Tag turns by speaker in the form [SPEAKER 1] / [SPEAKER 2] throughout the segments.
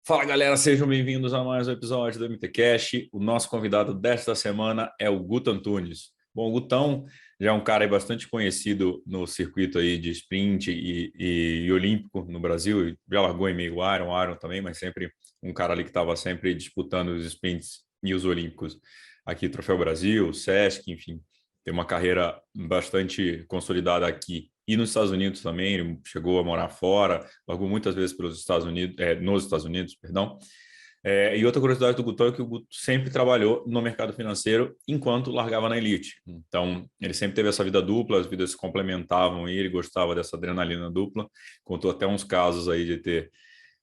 [SPEAKER 1] Fala galera, sejam bem-vindos a mais um episódio do MTCast. O nosso convidado desta semana é o Guto Antunes. Bom, o Gutão já é um cara aí bastante conhecido no circuito aí de sprint e olímpico no Brasil. Já largou em meio Iron também, mas sempre um cara ali que estava sempre disputando os sprints e os olímpicos. Aqui, Troféu Brasil, Sesc, enfim, tem uma carreira bastante consolidada aqui e nos Estados Unidos também. Ele chegou a morar fora, largou muitas vezes pelos Estados Unidos, nos Estados Unidos, perdão. E outra curiosidade do Guto é que o Guto sempre trabalhou no mercado financeiro enquanto largava na elite. Então, ele sempre teve essa vida dupla, as vidas se complementavam e ele gostava dessa adrenalina dupla. Contou até uns casos aí de ter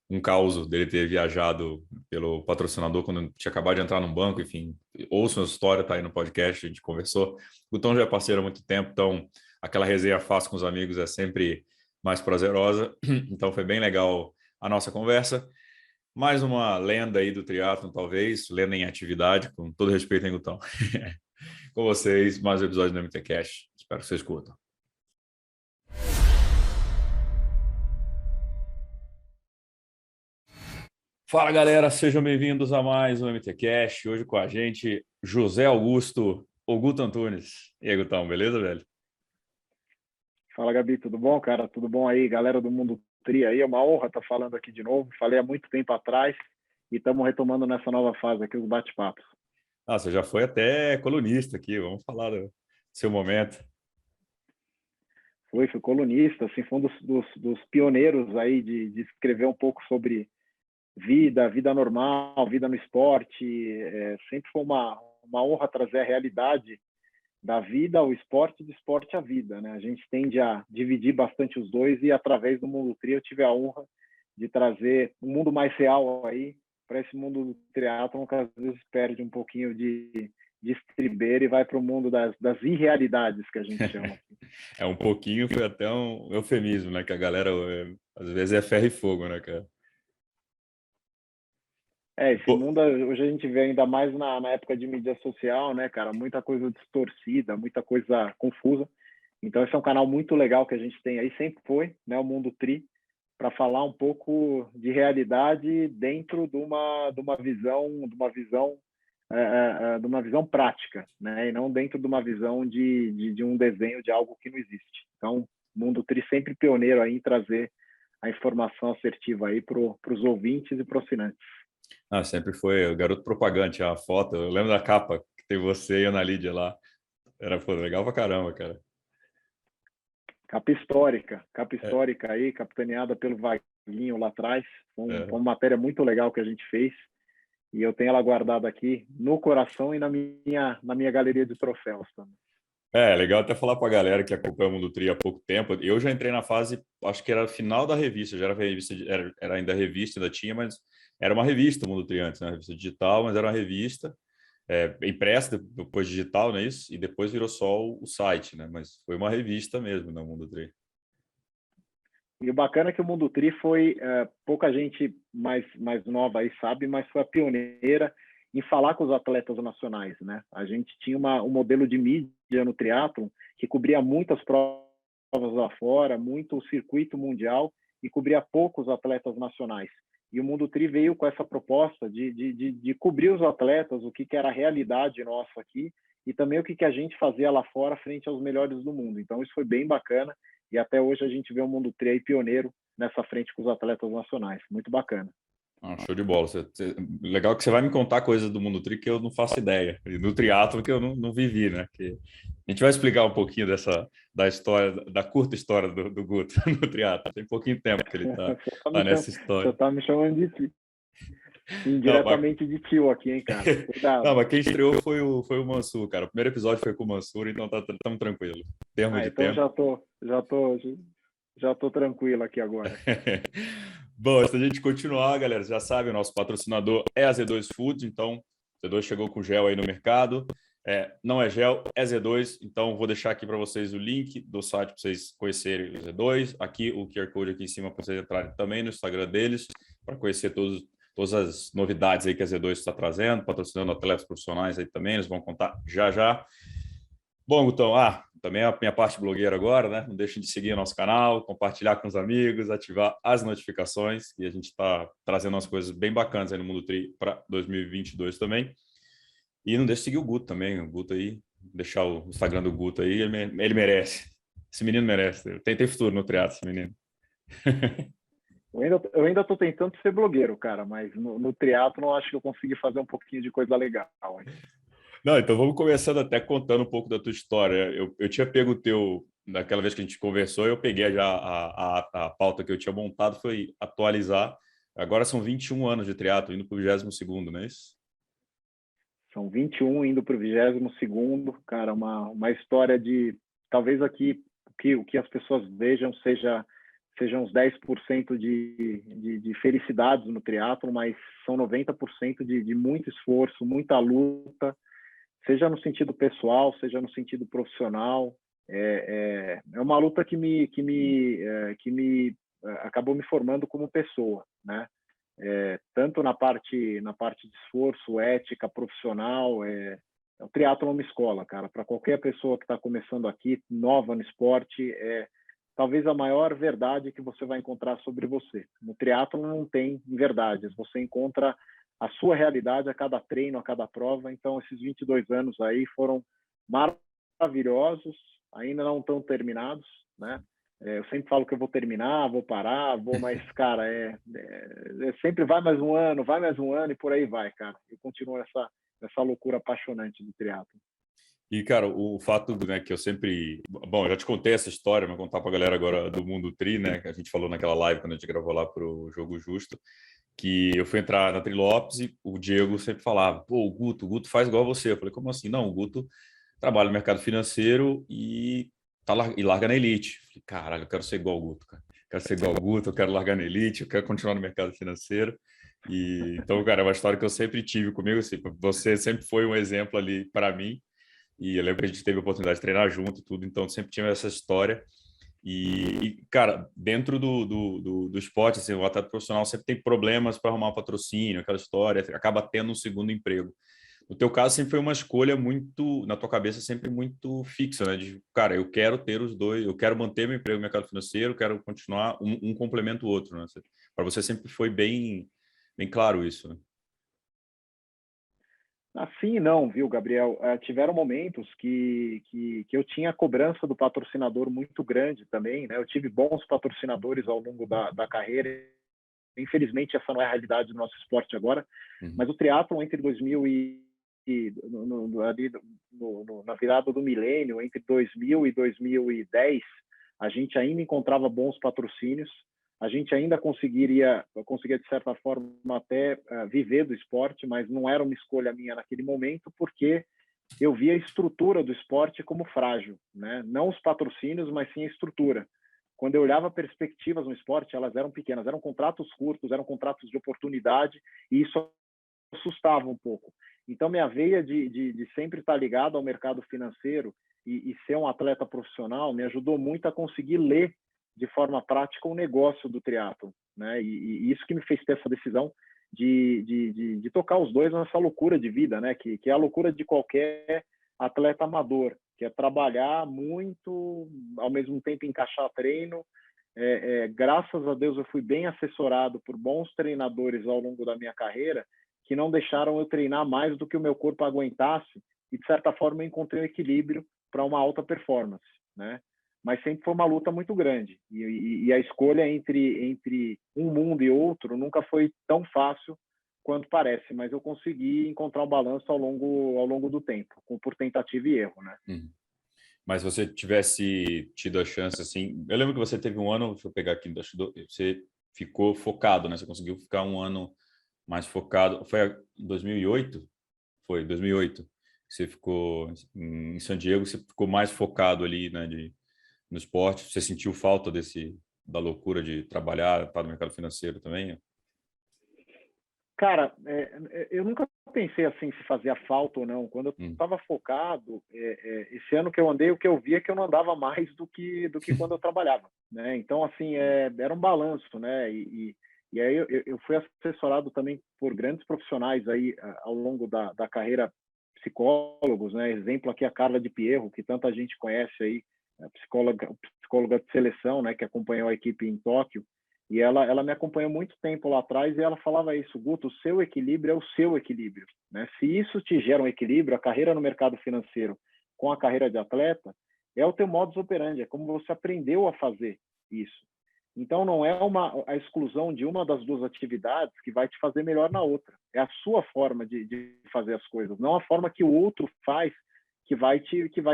[SPEAKER 1] um caos dele ter viajado pelo patrocinador quando tinha acabado de entrar num banco, enfim. Ouça a história, tá aí no podcast, a gente conversou. O Gutão já é parceiro há muito tempo, então aquela resenha fácil com os amigos é sempre mais prazerosa. Então foi bem legal a nossa conversa. Mais uma lenda aí do triatlon, talvez, lenda em atividade, com todo respeito, hein, Gutão? Com vocês, mais um episódio do MTCast. Espero que vocês curtam. Fala galera, sejam bem-vindos a mais um MTCast. Hoje com a gente, José Augusto, o Guto Antunes. E aí, Gutão, beleza, velho?
[SPEAKER 2] Fala, Gabi, tudo bom, cara? Tudo bom aí, galera do Mundo Tri aí? É uma honra estar falando aqui de novo. Falei há muito tempo atrás e estamos retomando nessa nova fase aqui, os bate-papos.
[SPEAKER 1] Ah, você já foi até colunista aqui, vamos falar do seu momento.
[SPEAKER 2] Fui colunista, assim, foi um dos pioneiros aí de escrever um pouco sobre vida normal, vida no esporte. Sempre foi uma honra trazer a realidade da vida ao esporte, do esporte à vida, né? A gente tende a dividir bastante os dois e através do Mundo Tri eu tive a honra de trazer um mundo mais real aí para esse mundo do triatlon que às vezes perde um pouquinho de estribeira e vai para o mundo das irrealidades que a gente chama.
[SPEAKER 1] É um pouquinho, foi até um eufemismo, né? Que a galera às vezes é ferro e fogo, né, cara?
[SPEAKER 2] Esse mundo hoje a gente vê ainda mais na época de mídia social, né, cara? Muita coisa distorcida, muita coisa confusa. Então esse é um canal muito legal que a gente tem aí, sempre foi, né, o Mundo Tri, para falar um pouco de realidade dentro de uma visão prática, né? E não dentro de uma visão de um desenho de algo que não existe. Então, o Mundo Tri sempre pioneiro aí em trazer a informação assertiva aí para os ouvintes e para os assinantes.
[SPEAKER 1] Ah, sempre foi o garoto propagante, a foto. Eu lembro da capa que tem você e a Ana Lídia lá. Era legal pra caramba, cara.
[SPEAKER 2] Capa histórica aí, capitaneada pelo Vaguinho lá atrás. Foi uma matéria muito legal que a gente fez. E eu tenho ela guardada aqui no coração e na minha galeria de troféus também.
[SPEAKER 1] Legal até falar para a galera que acompanha o Mundo Tri há pouco tempo. Eu já entrei na fase, acho que era final da revista, já era revista, era ainda revista, ainda tinha, mas era uma revista o Mundo Tri antes, né? Revista digital, mas era uma revista impressa, depois digital, não é isso? E depois virou só o site, né? Mas foi uma revista mesmo, no Mundo Tri.
[SPEAKER 2] E o bacana é que o Mundo Tri foi, pouca gente mais nova aí sabe, mas foi a pioneira em falar com os atletas nacionais, né? A gente tinha um modelo de mídia no triatlon que cobria muitas provas lá fora, muito o circuito mundial e cobria poucos atletas nacionais. E o Mundo Tri veio com essa proposta de cobrir os atletas, o que era a realidade nossa aqui e também o que a gente fazia lá fora frente aos melhores do mundo. Então isso foi bem bacana e até hoje a gente vê o Mundo Tri aí pioneiro nessa frente com os atletas nacionais. Muito bacana.
[SPEAKER 1] Show de bola. Legal que você vai me contar coisas do Mundo Tri que eu não faço ideia. E do triatlo que eu não vivi, né? Que a gente vai explicar um pouquinho da história, da curta história do Guto no triatlo. Tem pouquinho tempo que ele tá nessa história.
[SPEAKER 2] Você tá me chamando de tio. Indiretamente de tio aqui, hein, cara? Cuidado.
[SPEAKER 1] Não, mas quem estreou foi o Mansur, cara. O primeiro episódio foi com o Mansur, então estamos tranquilo. Termo de
[SPEAKER 2] então
[SPEAKER 1] tempo.
[SPEAKER 2] já tô tranquilo aqui agora.
[SPEAKER 1] Bom, antes da gente continuar, galera, já sabe, o nosso patrocinador é a Z2 Foods, então Z2 chegou com gel aí no mercado. Não é gel, é Z2, então vou deixar aqui para vocês o link do site para vocês conhecerem o Z2. Aqui o QR Code aqui em cima para vocês entrarem também no Instagram deles, para conhecer todas as novidades aí que a Z2 está trazendo, patrocinando atletas profissionais aí também, eles vão contar já já. Bom, Gutão, também a minha parte blogueira agora, né? Não deixem de seguir o nosso canal, compartilhar com os amigos, ativar as notificações, e a gente está trazendo umas coisas bem bacanas aí no Mundo Tri para 2022 também. E não deixe de seguir o Guto também, o Guto aí, deixar o Instagram do Guto aí, ele merece. Esse menino merece. Tem futuro no triatlo, esse menino.
[SPEAKER 2] Eu ainda estou tentando ser blogueiro, cara, mas no triatlo eu acho que eu consegui fazer um pouquinho de coisa legal. Hein?
[SPEAKER 1] Não, então vamos começando até contando um pouco da tua história. Eu tinha pego o teu, naquela vez que a gente conversou, eu peguei já a pauta que eu tinha montado, foi atualizar. Agora são 21 anos de triatlo, indo para o 22º, não é isso?
[SPEAKER 2] São 21 indo para o 22º, cara, uma história de, talvez aqui, o que as pessoas vejam sejam uns 10% de felicidades no triatlo, mas são 90% de muito esforço, muita luta, seja no sentido pessoal, seja no sentido profissional. É uma luta que me acabou me formando como pessoa, né? Tanto na parte de esforço, ética, profissional. O triatlo é uma escola, cara. Para qualquer pessoa que está começando aqui, nova no esporte, talvez a maior verdade que você vai encontrar sobre você. No triatlo não tem verdades, você encontra a sua realidade a cada treino, a cada prova. Então, esses 22 anos aí foram maravilhosos, ainda não estão terminados, né? Eu sempre falo que eu vou terminar, vou parar, mas, cara, sempre vai mais um ano e por aí vai, cara. Eu continuo essa loucura apaixonante do triatlo.
[SPEAKER 1] E, cara, o fato né, que eu sempre... Bom, eu já te contei essa história, mas vou contar para a galera agora do Mundo Tri, né? Que a gente falou naquela live quando a gente gravou lá para o Jogo Justo, que eu fui entrar na Tri Lopes e o Diego sempre falava, pô, o Guto faz igual você. Eu falei, como assim? Não, o Guto trabalha no mercado financeiro e larga na elite. Eu falei, caralho, eu quero ser igual o Guto, cara. Quero ser igual o Guto, eu quero largar na elite, eu quero continuar no mercado financeiro. E então, cara, é uma história que eu sempre tive comigo. Assim, você sempre foi um exemplo ali para mim. E eu lembro que a gente teve a oportunidade de treinar junto e tudo, então sempre tinha essa história. Cara, dentro do esporte, assim, o atleta profissional sempre tem problemas para arrumar um patrocínio, aquela história, acaba tendo um segundo emprego. No teu caso, sempre foi uma escolha muito, na tua cabeça, sempre muito fixa, né? De, cara, eu quero ter os dois, eu quero manter meu emprego no mercado financeiro, quero continuar, um complementa o outro, né? Para você sempre foi bem claro isso, né?
[SPEAKER 2] Assim não, viu, Gabriel? Tiveram momentos que eu tinha a cobrança do patrocinador muito grande também, né? Eu tive bons patrocinadores ao longo da carreira. Infelizmente, essa não é a realidade do nosso esporte agora, mas o triatlon entre 2000 na virada do milênio, entre 2000 e 2010, a gente ainda encontrava bons patrocínios, a gente ainda conseguia de certa forma até viver do esporte, mas não era uma escolha minha naquele momento, porque eu via a estrutura do esporte como frágil, né? Não os patrocínios, mas sim a estrutura. Quando eu olhava perspectivas no esporte, elas eram pequenas, eram contratos curtos, eram contratos de oportunidade, e isso assustava um pouco. Então, minha veia de sempre estar ligado ao mercado financeiro e ser um atleta profissional me ajudou muito a conseguir ler de forma prática o negócio do triatlo, né? E isso que me fez ter essa decisão de tocar os dois nessa loucura de vida, né? Que é a loucura de qualquer atleta amador, que é trabalhar muito, ao mesmo tempo encaixar treino. Graças a Deus eu fui bem assessorado por bons treinadores ao longo da minha carreira, que não deixaram eu treinar mais do que o meu corpo aguentasse, e de certa forma eu encontrei um equilíbrio para uma alta performance, né? Mas sempre foi uma luta muito grande, e a escolha entre um mundo e outro nunca foi tão fácil quanto parece, mas eu consegui encontrar um balanço ao longo do tempo, por tentativa e erro, né?
[SPEAKER 1] Mas se você tivesse tido a chance, assim, eu lembro que você teve um ano, deixa eu pegar aqui, você ficou focado, né? Você conseguiu ficar um ano mais focado. Foi em 2008? Foi 2008 que você ficou em San Diego, você ficou mais focado ali, né, no esporte. Você sentiu falta da loucura de trabalhar, estar no mercado financeiro também?
[SPEAKER 2] Cara, eu nunca pensei assim se fazia falta ou não. Quando eu estava focado, esse ano que eu andei, o que eu via é que eu não andava mais do que quando eu trabalhava, né? Então, assim, era um balanço, né? E aí eu fui assessorado também por grandes profissionais aí ao longo da carreira psicólogos, né? Exemplo aqui a Carla de Pierro, que tanta gente conhece aí, a psicóloga de seleção, né? Que acompanhou a equipe em Tóquio. E ela me acompanhou muito tempo lá atrás e ela falava isso: Guto, o seu equilíbrio é o seu equilíbrio, né? Se isso te gera um equilíbrio, a carreira no mercado financeiro com a carreira de atleta, é o teu modus operandi, é como você aprendeu a fazer isso. Então, não é a exclusão de uma das duas atividades que vai te fazer melhor na outra. É a sua forma de fazer as coisas, não a forma que o outro faz que vai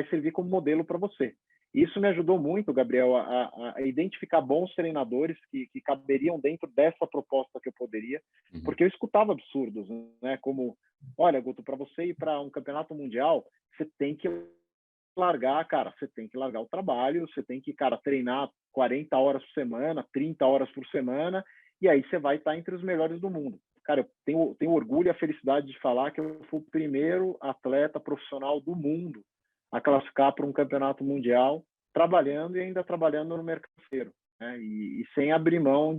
[SPEAKER 2] servir como modelo para você. Isso me ajudou muito, Gabriel, a identificar bons treinadores que caberiam dentro dessa proposta que eu poderia, porque eu escutava absurdos, né? Como, olha, Guto, para você ir para um campeonato mundial, você tem que largar, cara, você tem que largar o trabalho, você tem que, cara, treinar 40 horas por semana, 30 horas por semana, e aí você vai estar entre os melhores do mundo. Cara, eu tenho orgulho e a felicidade de falar que eu fui o primeiro atleta profissional do mundo a classificar para um campeonato mundial, trabalhando e ainda trabalhando no mercado financeiro, né? E sem abrir mão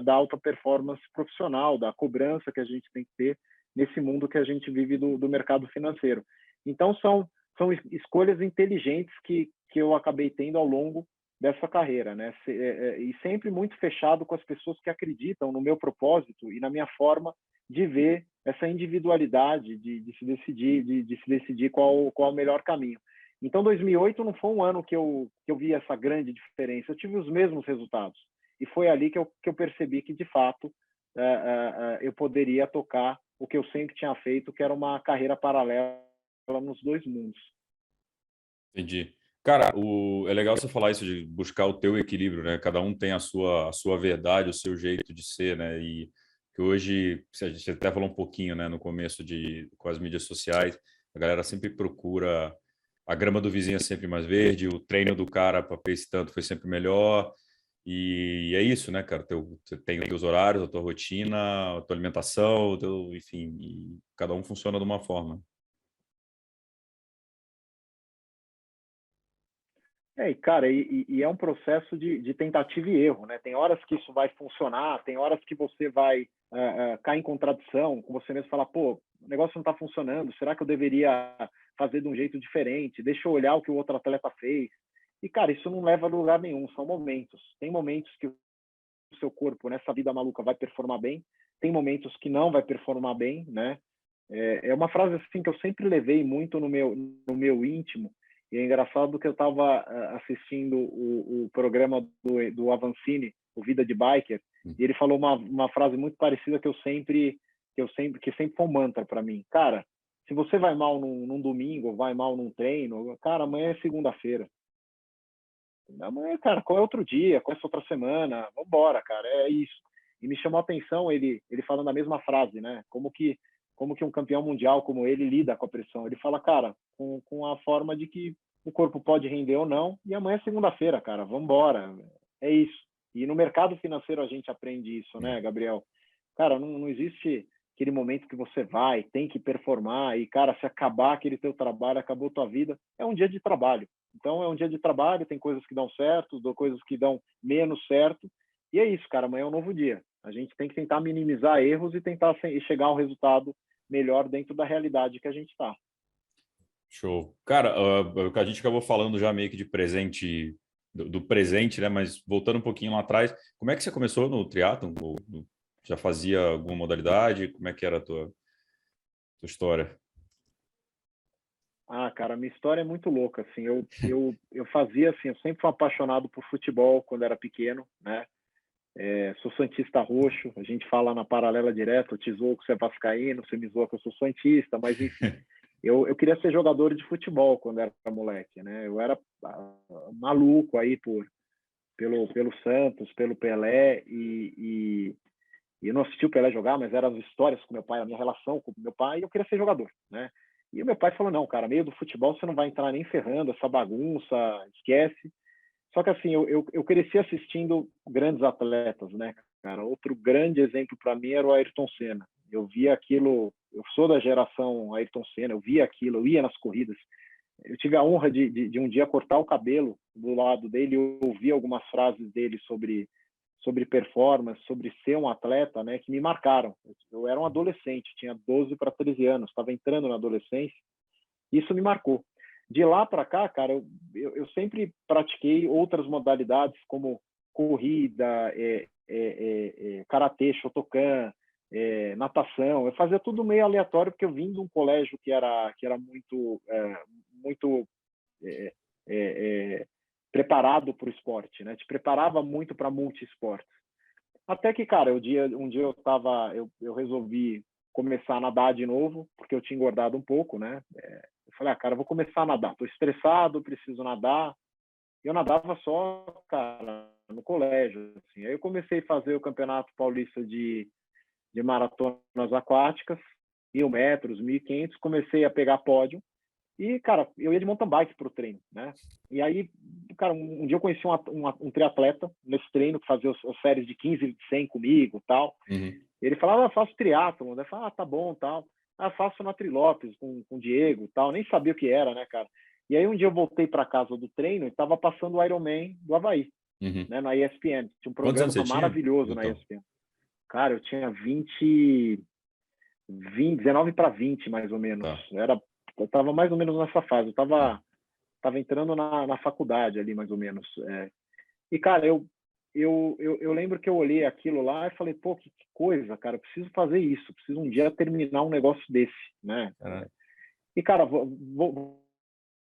[SPEAKER 2] da alta performance profissional, da cobrança que a gente tem que ter nesse mundo que a gente vive do mercado financeiro. Então, são escolhas inteligentes que eu acabei tendo ao longo dessa carreira, né? E sempre muito fechado com as pessoas que acreditam no meu propósito e na minha forma de ver essa individualidade de se decidir qual é o melhor caminho. Então, 2008 não foi um ano que eu vi essa grande diferença. Eu tive os mesmos resultados. E foi ali que eu percebi que, de fato, eu poderia tocar o que eu sempre tinha feito, que era uma carreira paralela nos dois mundos.
[SPEAKER 1] Entendi. Cara, é legal você falar isso de buscar o teu equilíbrio, né? Cada um tem a sua verdade, o seu jeito de ser, né? E que hoje, a gente até falou um pouquinho, né, no começo com as mídias sociais, a galera sempre procura a grama do vizinho é sempre mais verde, o treino do cara para esse tanto foi sempre melhor. E é isso, né, cara? Você tem os teus horários, a tua rotina, a tua alimentação, enfim, e cada um funciona de uma forma.
[SPEAKER 2] E, cara, e é um processo de tentativa e erro, né? Tem horas que isso vai funcionar, tem horas que você vai cair em contradição, com você mesmo falar, pô, o negócio não está funcionando, será que eu deveria fazer de um jeito diferente? Deixa eu olhar o que o outro atleta fez. E, cara, isso não leva a lugar nenhum, são momentos. Tem momentos que o seu corpo, nessa vida maluca, vai performar bem, tem momentos que não vai performar bem, né? É uma frase assim que eu sempre levei muito no meu íntimo. E é engraçado que eu estava assistindo o programa do Avancini, o Vida de Biker, e ele falou uma frase muito parecida que sempre foi um mantra para mim. Cara, se você vai mal num domingo, vai mal num treino, cara, amanhã é segunda-feira. Amanhã, cara, qual é outro dia? Qual é outra semana? Vambora, cara, é isso. E me chamou a atenção ele falando a mesma frase, né? Como que um campeão mundial como ele lida com a pressão. Ele fala, cara, com a forma de que o corpo pode render ou não, e amanhã é segunda-feira, cara, vamos embora. É isso. E no mercado financeiro a gente aprende isso, né, Gabriel? Cara, não existe aquele momento que você tem que performar, e, cara, se acabar aquele teu trabalho, acabou tua vida, é um dia de trabalho. Então, é um dia de trabalho, tem coisas que dão certo, coisas que dão menos certo, e é isso, cara, amanhã é um novo dia. A gente tem que tentar minimizar erros e tentar chegar a um resultado melhor dentro da realidade que a gente está.
[SPEAKER 1] Show. Cara, a gente acabou falando já meio que de presente, do presente, né? Mas voltando um pouquinho lá atrás, como é que você começou no triatlon? Já fazia alguma modalidade? Como é que era a tua história?
[SPEAKER 2] Ah, cara, minha história é muito louca, assim, eu fazia, assim, eu sempre fui apaixonado por futebol quando era pequeno, né? Sou santista roxo, a gente fala na paralela direto, eu te zoo que você é vascaíno, você me zoa que eu sou santista, mas enfim, eu queria ser jogador de futebol quando era moleque, né? Eu era maluco aí pelo Santos, pelo Pelé, e eu não assisti o Pelé jogar, mas eram as histórias com meu pai, a minha relação com meu pai, e eu queria ser jogador, né? E o meu pai falou, não, cara, meio do futebol você não vai entrar nem ferrando, essa bagunça, esquece. Só que assim, eu cresci assistindo grandes atletas, né, cara? Outro grande exemplo para mim era o Ayrton Senna. Eu via aquilo, eu sou da geração Ayrton Senna, eu via aquilo, eu ia nas corridas. Eu tive a honra de um dia cortar o cabelo do lado dele e ouvir algumas frases dele sobre performance, sobre ser um atleta, né, que me marcaram. Eu era um adolescente, tinha 12 para 13 anos, estava entrando na adolescência, Isso me marcou. De lá para cá, cara, eu sempre pratiquei outras modalidades como corrida, karatê, Shotokan, natação. Eu fazia tudo meio aleatório porque eu vim de um colégio que era muito preparado para o esporte, né? Te preparava muito para multiesportes. Até que, cara, um dia eu resolvi começar a nadar de novo, porque eu tinha engordado um pouco, né? Eu falei, cara, eu vou começar a nadar. Tô estressado, preciso nadar. Eu nadava só, cara, no colégio. Assim. Aí eu comecei a fazer o Campeonato Paulista de maratonas aquáticas, 1.000 metros, 1.500. Comecei a pegar pódio. E, cara, eu ia de mountain bike pro treino, né? E aí, cara, um dia eu conheci um triatleta nesse treino, que fazia as séries de 15 e 100 comigo tal.
[SPEAKER 1] Uhum.
[SPEAKER 2] Ele falava, faço triatlon. Eu falava, tá bom, tal. Faço na Trilopes com o Diego tal. Nem sabia o que era, né, cara? E aí um dia eu voltei para casa do treino e tava passando o Ironman do Havaí, né, na ESPN. Tinha um
[SPEAKER 1] Quantos anos
[SPEAKER 2] programa
[SPEAKER 1] você tinha,
[SPEAKER 2] maravilhoso na ESPN. Cara, eu tinha 19 para 20, mais ou menos.
[SPEAKER 1] Tá.
[SPEAKER 2] Eu tava mais ou menos nessa fase. Eu tava entrando na faculdade ali, mais ou menos. E, cara, eu lembro que eu olhei aquilo lá e falei, pô, que coisa, cara, eu preciso fazer isso, preciso um dia terminar um negócio desse, né? E, cara,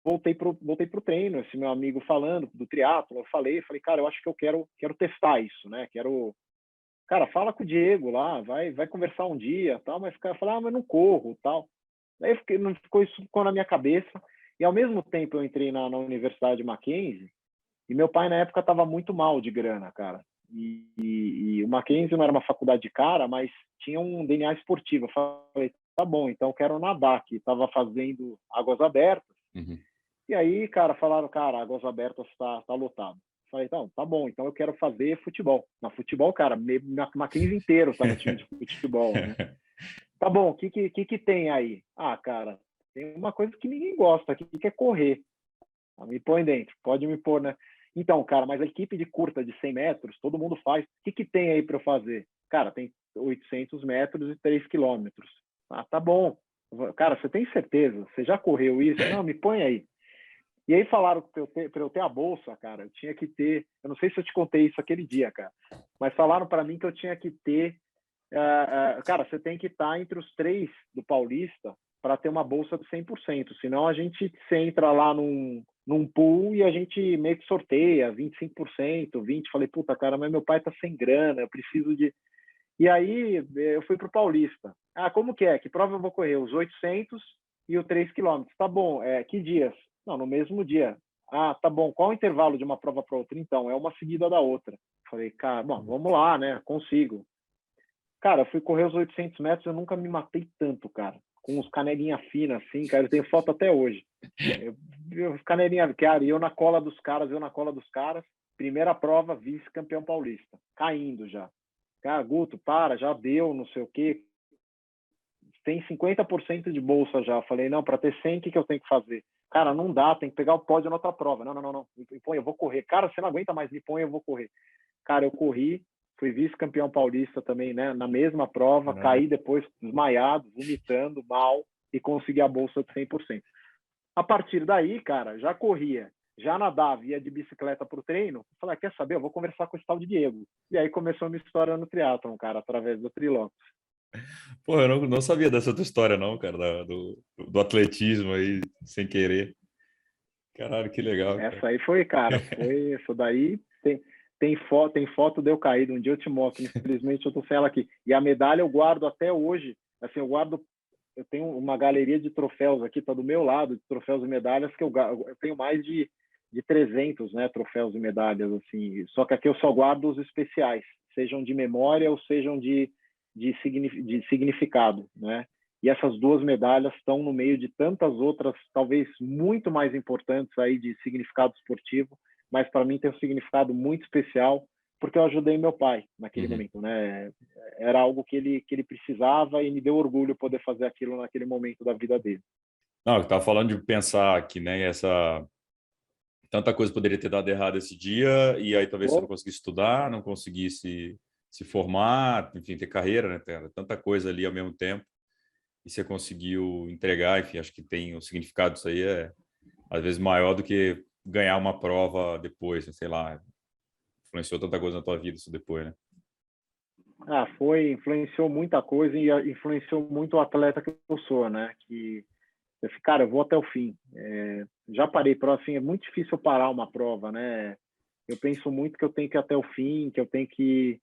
[SPEAKER 2] voltei pro treino, esse meu amigo falando do triatlo, eu falei, cara, eu acho que eu quero testar isso, né? Cara, fala com o Diego lá, vai conversar um dia, tal, mas o cara fala, mas não corro, tal. Daí ficou na minha cabeça. E ao mesmo tempo eu entrei na Universidade Mackenzie e meu pai na época estava muito mal de grana, cara. E o Mackenzie não era uma faculdade de cara, mas tinha um DNA esportivo. Eu falei, tá bom, então eu quero nadar, que estava fazendo Águas Abertas.
[SPEAKER 1] Uhum.
[SPEAKER 2] E aí, cara, falaram, cara, Águas Abertas tá lotado. Eu falei, então, tá bom, então eu quero fazer futebol. Na futebol, cara, Mackenzie inteiro tá no time de futebol, né? Tá bom, o que tem aí? Cara, tem uma coisa que ninguém gosta aqui, que é correr. Me põe dentro, pode me pôr, né? Então, cara, mas a equipe de curta de 100 metros, todo mundo faz. O que tem aí para eu fazer? Cara, tem 800 metros e 3 quilômetros. Tá bom. Cara, você tem certeza? Você já correu isso? Não, me põe aí. E aí falaram que para eu ter a bolsa, cara, eu tinha que ter... Eu não sei se eu te contei isso aquele dia, cara, mas falaram para mim que eu tinha que ter... cara, você tem que estar entre os 3 do Paulista para ter uma bolsa de 100%. Senão a gente se entra lá num pool e a gente meio que sorteia 25%, 20%. Falei, puta, cara, mas meu pai tá sem grana, eu preciso de... E aí eu fui pro Paulista. Como que é? Que prova eu vou correr? Os 800 e o 3 quilômetros. Tá bom, que dias? Não, no mesmo dia. Tá bom. Qual o intervalo de uma prova para outra? Então, é uma seguida da outra. Falei, cara, bom, vamos lá, né? Consigo. Cara, eu fui correr os 800 metros, eu nunca me matei tanto, cara. Com uns canelinha fina, assim, cara. Eu tenho foto até hoje. Canelinha, cara, eu na cola dos caras. Primeira prova, vice-campeão paulista. Caindo já. Cara, Guto, já deu, não sei o quê. Tem 50% de bolsa já. Falei, não, para ter 100, o que eu tenho que fazer? Cara, não dá, tem que pegar o pódio na outra prova. Não. Me põe, eu vou correr. Cara, você não aguenta mais, me põe, eu vou correr. Cara, eu corri, fui vice-campeão paulista também, né? Na mesma prova, caí depois desmaiado, vomitando, mal, e consegui a bolsa de 100%. A partir daí, cara, já corria, já nadava, ia de bicicleta pro treino. Falei, quer saber? Eu vou conversar com esse tal de Diego. E aí começou a minha história no triatlon, cara, através do Trilopes.
[SPEAKER 1] Pô, eu não sabia dessa tua história, não, cara, do atletismo aí, sem querer. Caralho, que legal.
[SPEAKER 2] Essa
[SPEAKER 1] cara.
[SPEAKER 2] aí foi, cara, foi isso daí. Tem foto de eu caído. Um dia eu te mostro. Infelizmente, eu tô sem ela aqui. E a medalha eu guardo até hoje. Assim, eu tenho uma galeria de troféus aqui, tá do meu lado, de troféus e medalhas, que eu tenho mais de 300, né, troféus e medalhas, assim. Só que aqui eu só guardo os especiais, sejam de memória ou sejam de significado, né? E essas 2 medalhas estão no meio de tantas outras, talvez muito mais importantes aí de significado esportivo, mas para mim tem um significado muito especial, porque eu ajudei meu pai naquele momento, né? Era algo que ele precisava e me deu orgulho poder fazer aquilo naquele momento da vida dele.
[SPEAKER 1] Não, eu estava falando de pensar que, né, tanta coisa poderia ter dado errado esse dia, e aí talvez você não conseguisse estudar, não conseguisse se formar, enfim, ter carreira, né? Tanta coisa ali ao mesmo tempo. e você conseguiu entregar. Enfim, acho que tem o significado disso aí às vezes maior do que ganhar uma prova depois, sei lá, influenciou tanta coisa na tua vida isso depois, né?
[SPEAKER 2] Influenciou muita coisa e influenciou muito o atleta que eu sou, né? Que eu falei, cara, eu vou até o fim. Já parei prova, assim, é muito difícil eu parar uma prova, né? Eu penso muito que eu tenho que ir até o fim, que eu tenho que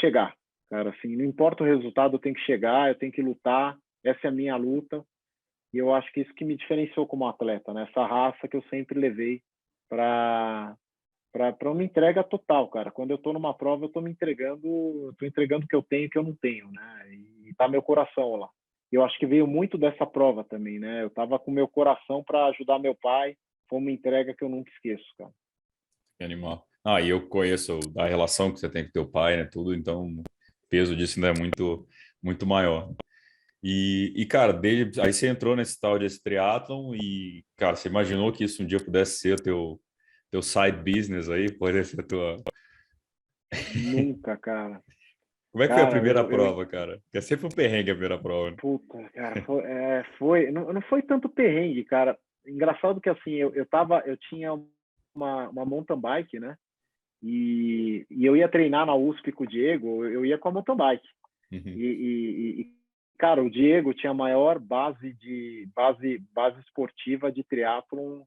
[SPEAKER 2] chegar, cara, assim, não importa o resultado, eu tenho que chegar, eu tenho que lutar, essa é a minha luta, e eu acho que isso que me diferenciou como atleta, né? Essa raça que eu sempre levei para uma entrega total, cara. Quando eu estou numa prova, eu estou entregando o que eu tenho e o que eu não tenho, né? E tá meu coração lá. Eu acho que veio muito dessa prova também, né? Eu tava com meu coração para ajudar meu pai, foi uma entrega que eu nunca esqueço, cara.
[SPEAKER 1] Que animal. Ah, e eu conheço a relação que você tem com teu pai, né? Tudo, então o peso disso ainda é muito maior. Cara, aí você entrou nesse tal de esse triatlon e, cara, você imaginou que isso um dia pudesse ser teu side business aí? Poderia ser a tua.
[SPEAKER 2] Nunca, cara.
[SPEAKER 1] Como é que foi a
[SPEAKER 2] Cara,
[SPEAKER 1] primeira prova, cara? Porque é sempre um perrengue a primeira prova, né?
[SPEAKER 2] puta, cara, não foi tanto perrengue, cara. Engraçado que assim, eu tinha uma mountain bike, né? E eu ia treinar na USP com o Diego, eu ia com a mountain bike.
[SPEAKER 1] Uhum.
[SPEAKER 2] Cara, o Diego tinha a maior base esportiva de triatlon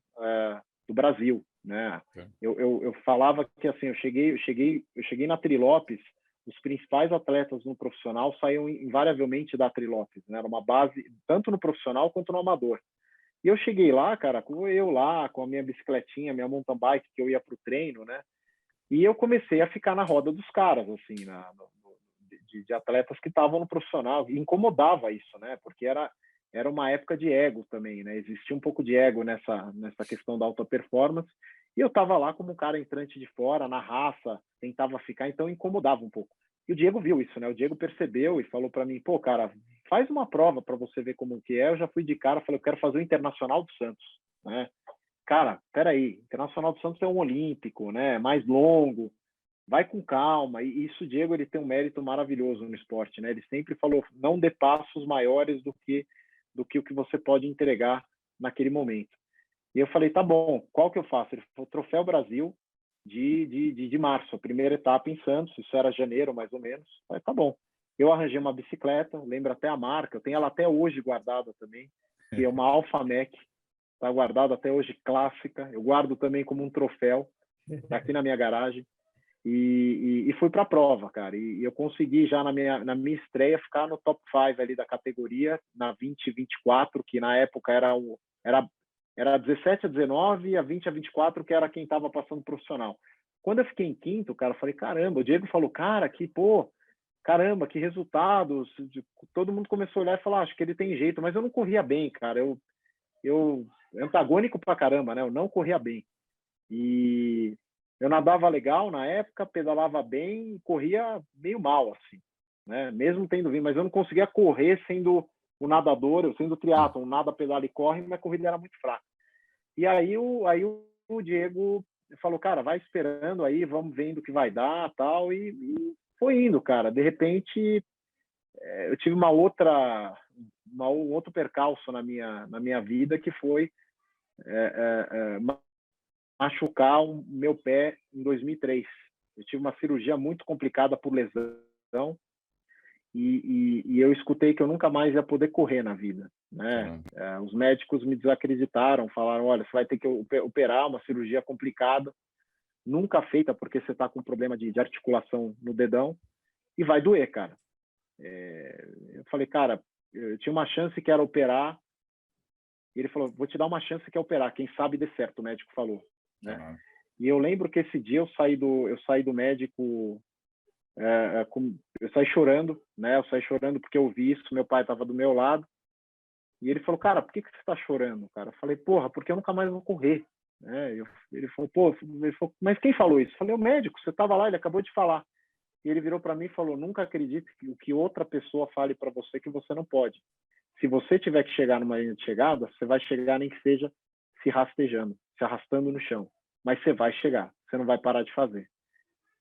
[SPEAKER 2] do Brasil, né?
[SPEAKER 1] Tá.
[SPEAKER 2] Eu falava que assim, eu cheguei na Trilopes, os principais atletas no profissional saíam invariavelmente da Trilopes, né? Era uma base tanto no profissional quanto no amador. E eu cheguei lá, cara, com a minha bicicletinha, minha mountain bike, que eu ia para o treino, né? E eu comecei a ficar na roda dos caras, assim, de atletas que estavam no profissional. E incomodava isso, né? Porque era uma época de ego também, né? Existia um pouco de ego nessa questão da alta performance. E eu estava lá como um cara entrante de fora, na raça, tentava ficar, então incomodava um pouco. E o Diego viu isso, né? O Diego percebeu e falou para mim, pô, cara, faz uma prova para você ver como que é. Eu já fui de cara, falei, eu quero fazer o Internacional do Santos, né? Cara, peraí, Internacional do Santos é um olímpico, né? Mais longo, vai com calma. E isso, Diego, ele tem um mérito maravilhoso no esporte, né? Ele sempre falou, não dê passos maiores do que o que você pode entregar naquele momento. E eu falei, tá bom, qual que eu faço? Ele falou, Troféu Brasil de março, a primeira etapa em Santos, isso era janeiro, mais ou menos. Eu falei, tá bom. Eu arranjei uma bicicleta, lembro até a marca, eu tenho ela até hoje guardada também, que é uma Alpha Mech, está guardada até hoje, clássica. Eu guardo também como um troféu, tá aqui na minha garagem. E fui para a prova, cara. E eu consegui já na minha estreia ficar no top 5 ali da categoria, na 2024, que na época era 17 a 19 e a 20 a 24, que era quem estava passando profissional. Quando eu fiquei em quinto, cara, eu falei, caramba, o Diego falou, cara, caramba, que resultados. Todo mundo começou a olhar e falar, acho que ele tem jeito, mas eu não corria bem, cara. Eu antagônico pra caramba, né? Eu não corria bem. E eu nadava legal na época, pedalava bem, corria meio mal, assim, né? Mesmo tendo vindo, mas eu não conseguia correr sendo o nadador, eu sendo triatlon, nada, pedala e corre, mas a corrida era muito fraca. E aí o Diego falou, cara, vai esperando aí, vamos vendo o que vai dar, tal, e foi indo, cara. De repente, eu tive um outro percalço na minha vida, que foi machucar o meu pé em 2003. Eu tive uma cirurgia muito complicada por lesão e eu escutei que eu nunca mais ia poder correr na vida, né? Os médicos me desacreditaram, falaram, olha, você vai ter que operar, uma cirurgia complicada, nunca feita porque você está com problema de articulação no dedão e vai doer, cara. Eu falei, cara, eu tinha uma chance que era operar. E ele falou, vou te dar uma chance que é operar, quem sabe dê certo, o médico falou, né? E eu lembro que esse dia eu saí do médico, eu saí chorando, né? Eu saí chorando porque eu vi isso, meu pai estava do meu lado. E ele falou, cara, por que você está chorando, cara? Eu falei, porra, porque eu nunca mais vou correr, né? Ele falou, mas quem falou isso? Eu falei, o médico, você estava lá, ele acabou de falar. E ele virou para mim e falou, nunca acredite que outra pessoa fale para você que você não pode. Se você tiver que chegar numa linha de chegada, você vai chegar nem que seja se rastejando, se arrastando no chão. Mas você vai chegar, você não vai parar de fazer.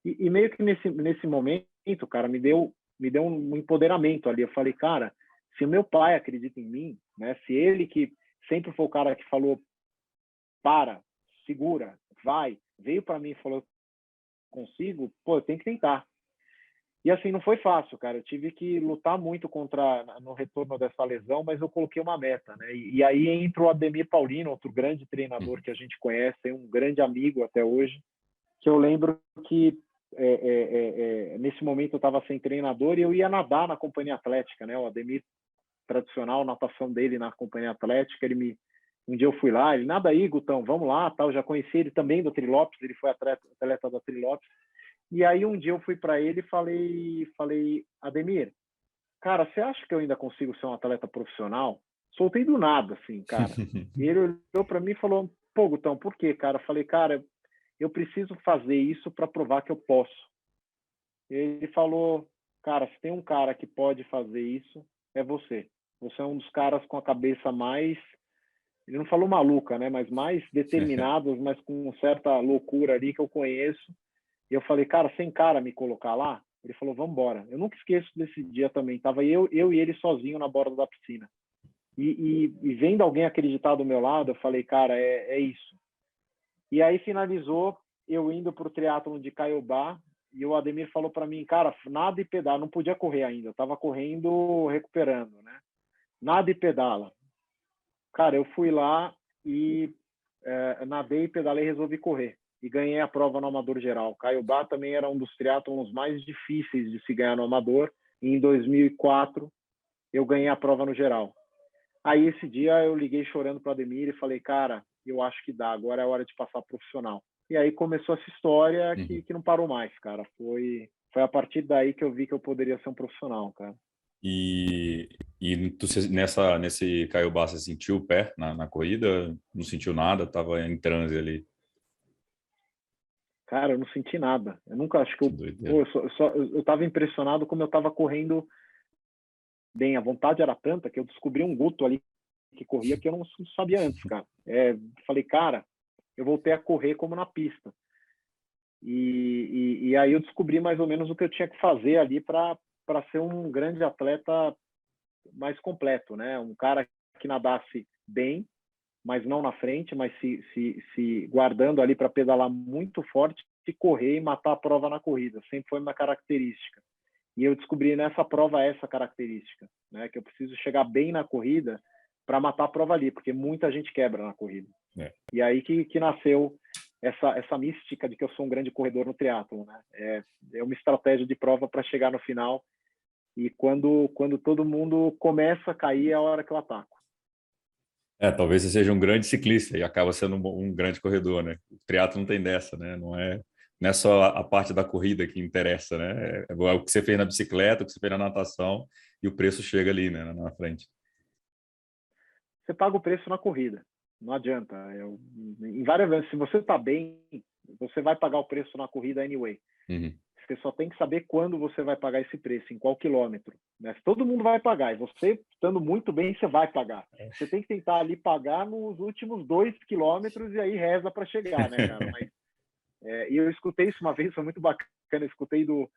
[SPEAKER 2] E meio que nesse momento, cara, me deu um empoderamento ali. Eu falei, cara, Se o meu pai acredita em mim, né? Se ele que sempre foi o cara que falou, para, segura, vai, veio para mim e falou, consigo, pô, eu tenho que tentar. E assim, não foi fácil, cara. Eu tive que lutar muito no retorno dessa lesão, mas eu coloquei uma meta, né? E aí entra o Ademir Paulino, outro grande treinador que a gente conhece, um grande amigo até hoje, que eu lembro que nesse momento eu estava sem treinador e eu ia nadar na Companhia Atlética, né? O Ademir, tradicional, natação dele na Companhia Atlética, um dia eu fui lá, ele, nada aí, Gutão, vamos lá, tal. Eu já conheci ele também do Trilopes, ele foi atleta da Trilopes. E aí um dia eu fui para ele e falei, Ademir, cara, você acha que eu ainda consigo ser um atleta profissional? Soltei do nada, assim, cara. E ele olhou para mim e falou, pô, Gutão, por quê, cara? Eu falei, cara, eu preciso fazer isso para provar que eu posso. E ele falou, cara, se tem um cara que pode fazer isso, é você. Você é um dos caras com a cabeça mais, ele não falou maluca, né? Mas mais determinados, mas com certa loucura ali que eu conheço. E eu falei, cara, sem cara me colocar lá? Ele falou, vamos embora. Eu nunca esqueço desse dia também. Tava eu e ele sozinho na borda da piscina. E vendo alguém acreditar do meu lado, eu falei, cara, é isso. E aí finalizou eu indo para o triatlon de Caiobá e o Ademir falou para mim, cara, nada e pedala. Não podia correr ainda. Eu estava correndo, recuperando, né? Nada e pedala. Cara, eu fui lá e nadei, pedalei e resolvi correr. E ganhei a prova no Amador Geral. Caiobá também era um dos triatlons mais difíceis de se ganhar no Amador. E em 2004, eu ganhei a prova no Geral. Aí, esse dia, eu liguei chorando para o Ademir e falei, cara, eu acho que dá, agora é hora de passar profissional. E aí começou essa história que não parou mais, cara. Foi a partir daí que eu vi que eu poderia ser um profissional, cara.
[SPEAKER 1] E nesse Caiobá, você sentiu o pé na corrida? Não sentiu nada? Estava em transe ali?
[SPEAKER 2] Cara, eu não senti nada. Eu nunca acho que
[SPEAKER 1] Que
[SPEAKER 2] eu...
[SPEAKER 1] doideira.
[SPEAKER 2] Pô, eu tava impressionado como eu tava correndo bem. A vontade era tanta que eu descobri um Guto ali que corria que eu não sabia antes, cara. Falei, cara, eu voltei a correr como na pista. E aí eu descobri mais ou menos o que eu tinha que fazer ali para ser um grande atleta mais completo, né? Um cara que nadasse bem, mas não na frente, mas se guardando ali para pedalar muito forte e correr e matar a prova na corrida. Sempre foi uma característica. E eu descobri nessa prova essa característica, né? Que eu preciso chegar bem na corrida para matar a prova ali, porque muita gente quebra na corrida.
[SPEAKER 1] É.
[SPEAKER 2] E aí que nasceu essa mística de que eu sou um grande corredor no triatlon, né? É uma estratégia de prova para chegar no final. E quando todo mundo começa a cair, é a hora que eu ataco.
[SPEAKER 1] Talvez você seja um grande ciclista e acaba sendo um grande corredor, né? O triatlo não tem dessa, né? Não é só a parte da corrida que interessa, né? É o que você fez na bicicleta, o que você fez na natação e o preço chega ali, né? Na frente.
[SPEAKER 2] Você paga o preço na corrida. Não adianta. Em várias vezes, se você está bem, você vai pagar o preço na corrida anyway.
[SPEAKER 1] Uhum.
[SPEAKER 2] Você só tem que saber quando você vai pagar esse preço, em qual quilômetro. Né? Todo mundo vai pagar, e você, estando muito bem, você vai pagar. Você tem que tentar ali pagar nos últimos 2 quilômetros e aí reza para chegar, né, cara? Mas, e eu escutei isso uma vez, foi muito bacana, eu escutei do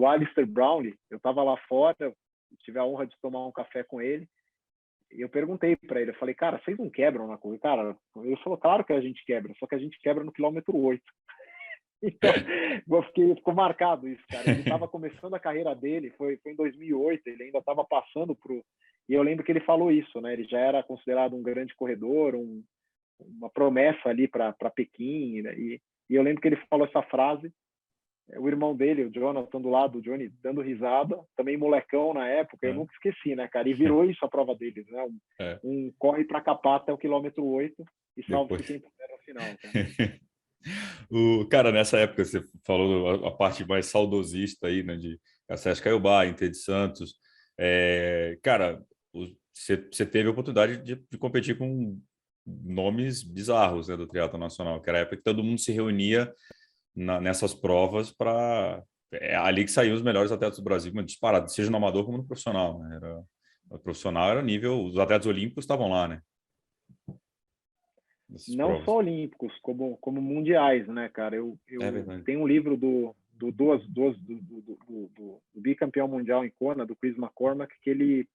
[SPEAKER 2] Alistair Brownlee, eu estava lá fora, tive a honra de tomar um café com ele, e eu perguntei para ele, eu falei, cara, vocês não quebram na corrida? Cara, ele falou, claro que a gente quebra, só que a gente quebra no quilômetro 8. Então, ficou marcado isso, cara. Ele estava começando a carreira dele, foi em 2008, ele ainda estava passando pro... E eu lembro que ele falou isso, né? Ele já era considerado um grande corredor, uma promessa ali para Pequim, né? E eu lembro que ele falou essa frase, o irmão dele, o Jonathan, do lado, o Johnny, dando risada, também molecão na época, eu nunca esqueci, né, cara? E virou isso a prova deles, né? Um corre para capar até o quilômetro 8 e salve-se quem puder no final, cara.
[SPEAKER 1] Cara, nessa época você falou a parte mais saudosista aí, né, de Cacés Caiobá, Inter de Santos. Cara, você teve a oportunidade de competir com nomes bizarros, né, do triatlo nacional, que era a época que todo mundo se reunia nessas provas para ali que saíam os melhores atletas do Brasil, mas disparado, seja no amador como no profissional, né? O profissional era nível, os atletas olímpicos estavam lá, né?
[SPEAKER 2] Não
[SPEAKER 1] Provas.
[SPEAKER 2] só olímpicos, como mundiais, né, cara? Eu
[SPEAKER 1] É verdade.
[SPEAKER 2] tenho um livro do do bicampeão mundial em Kona, do Chris McCormack, que ele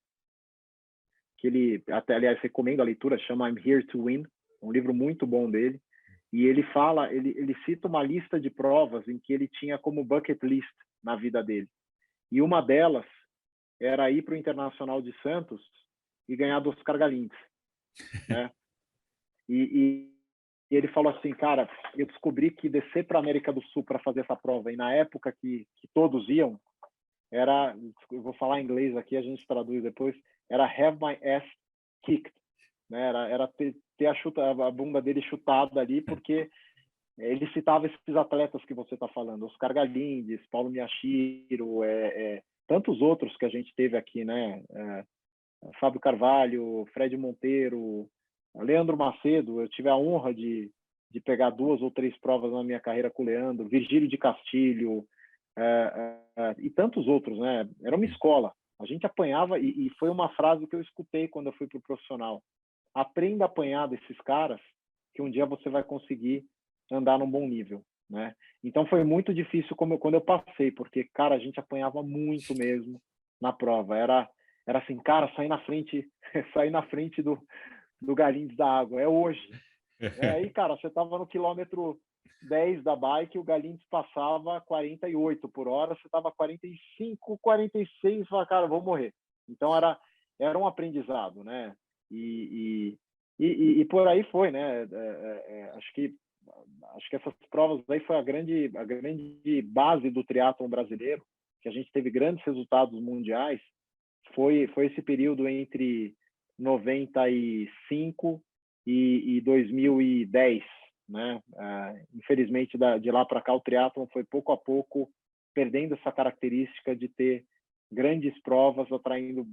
[SPEAKER 2] até, aliás, recomendo a leitura, chama I'm Here to Win, um livro muito bom dele, e ele fala, ele cita uma lista de provas em que ele tinha como bucket list na vida dele, e uma delas era ir para o Internacional de Santos e ganhar do Oscar Galindes, né? E ele falou assim, cara, eu descobri que descer para a América do Sul para fazer essa prova, e na época que todos iam, era, eu vou falar em inglês aqui, a gente traduz depois, era have my ass kicked, né? Era ter a bunda dele chutada ali, porque ele citava esses atletas que você está falando, Oscar Galindes, Paulo Miyashiro, tantos outros que a gente teve aqui, né? Fábio Carvalho, Fred Monteiro, Leandro Macedo. Eu tive a honra de pegar 2 ou 3 provas na minha carreira com o Leandro, Virgílio de Castilho, e tantos outros, né? Era uma escola. A gente apanhava, e foi uma frase que eu escutei quando eu fui para o profissional. Aprenda a apanhar desses caras, que um dia você vai conseguir andar num bom nível, né? Então foi muito difícil quando eu passei, porque, cara, a gente apanhava muito mesmo na prova. Era assim, cara, sair na frente do Galindes da água, é hoje. Aí, cara, você tava no quilômetro 10 da bike, o Galindes passava 48 por hora, você tava 45, 46, fala, cara, vou morrer. Então era um aprendizado, né? E por aí foi, né? Acho que essas provas aí foi a grande base do triatlon brasileiro, que a gente teve grandes resultados mundiais. Foi esse período entre 95 e 2010, né? Infelizmente, de lá para cá, o triatlon foi pouco a pouco perdendo essa característica de ter grandes provas, atraindo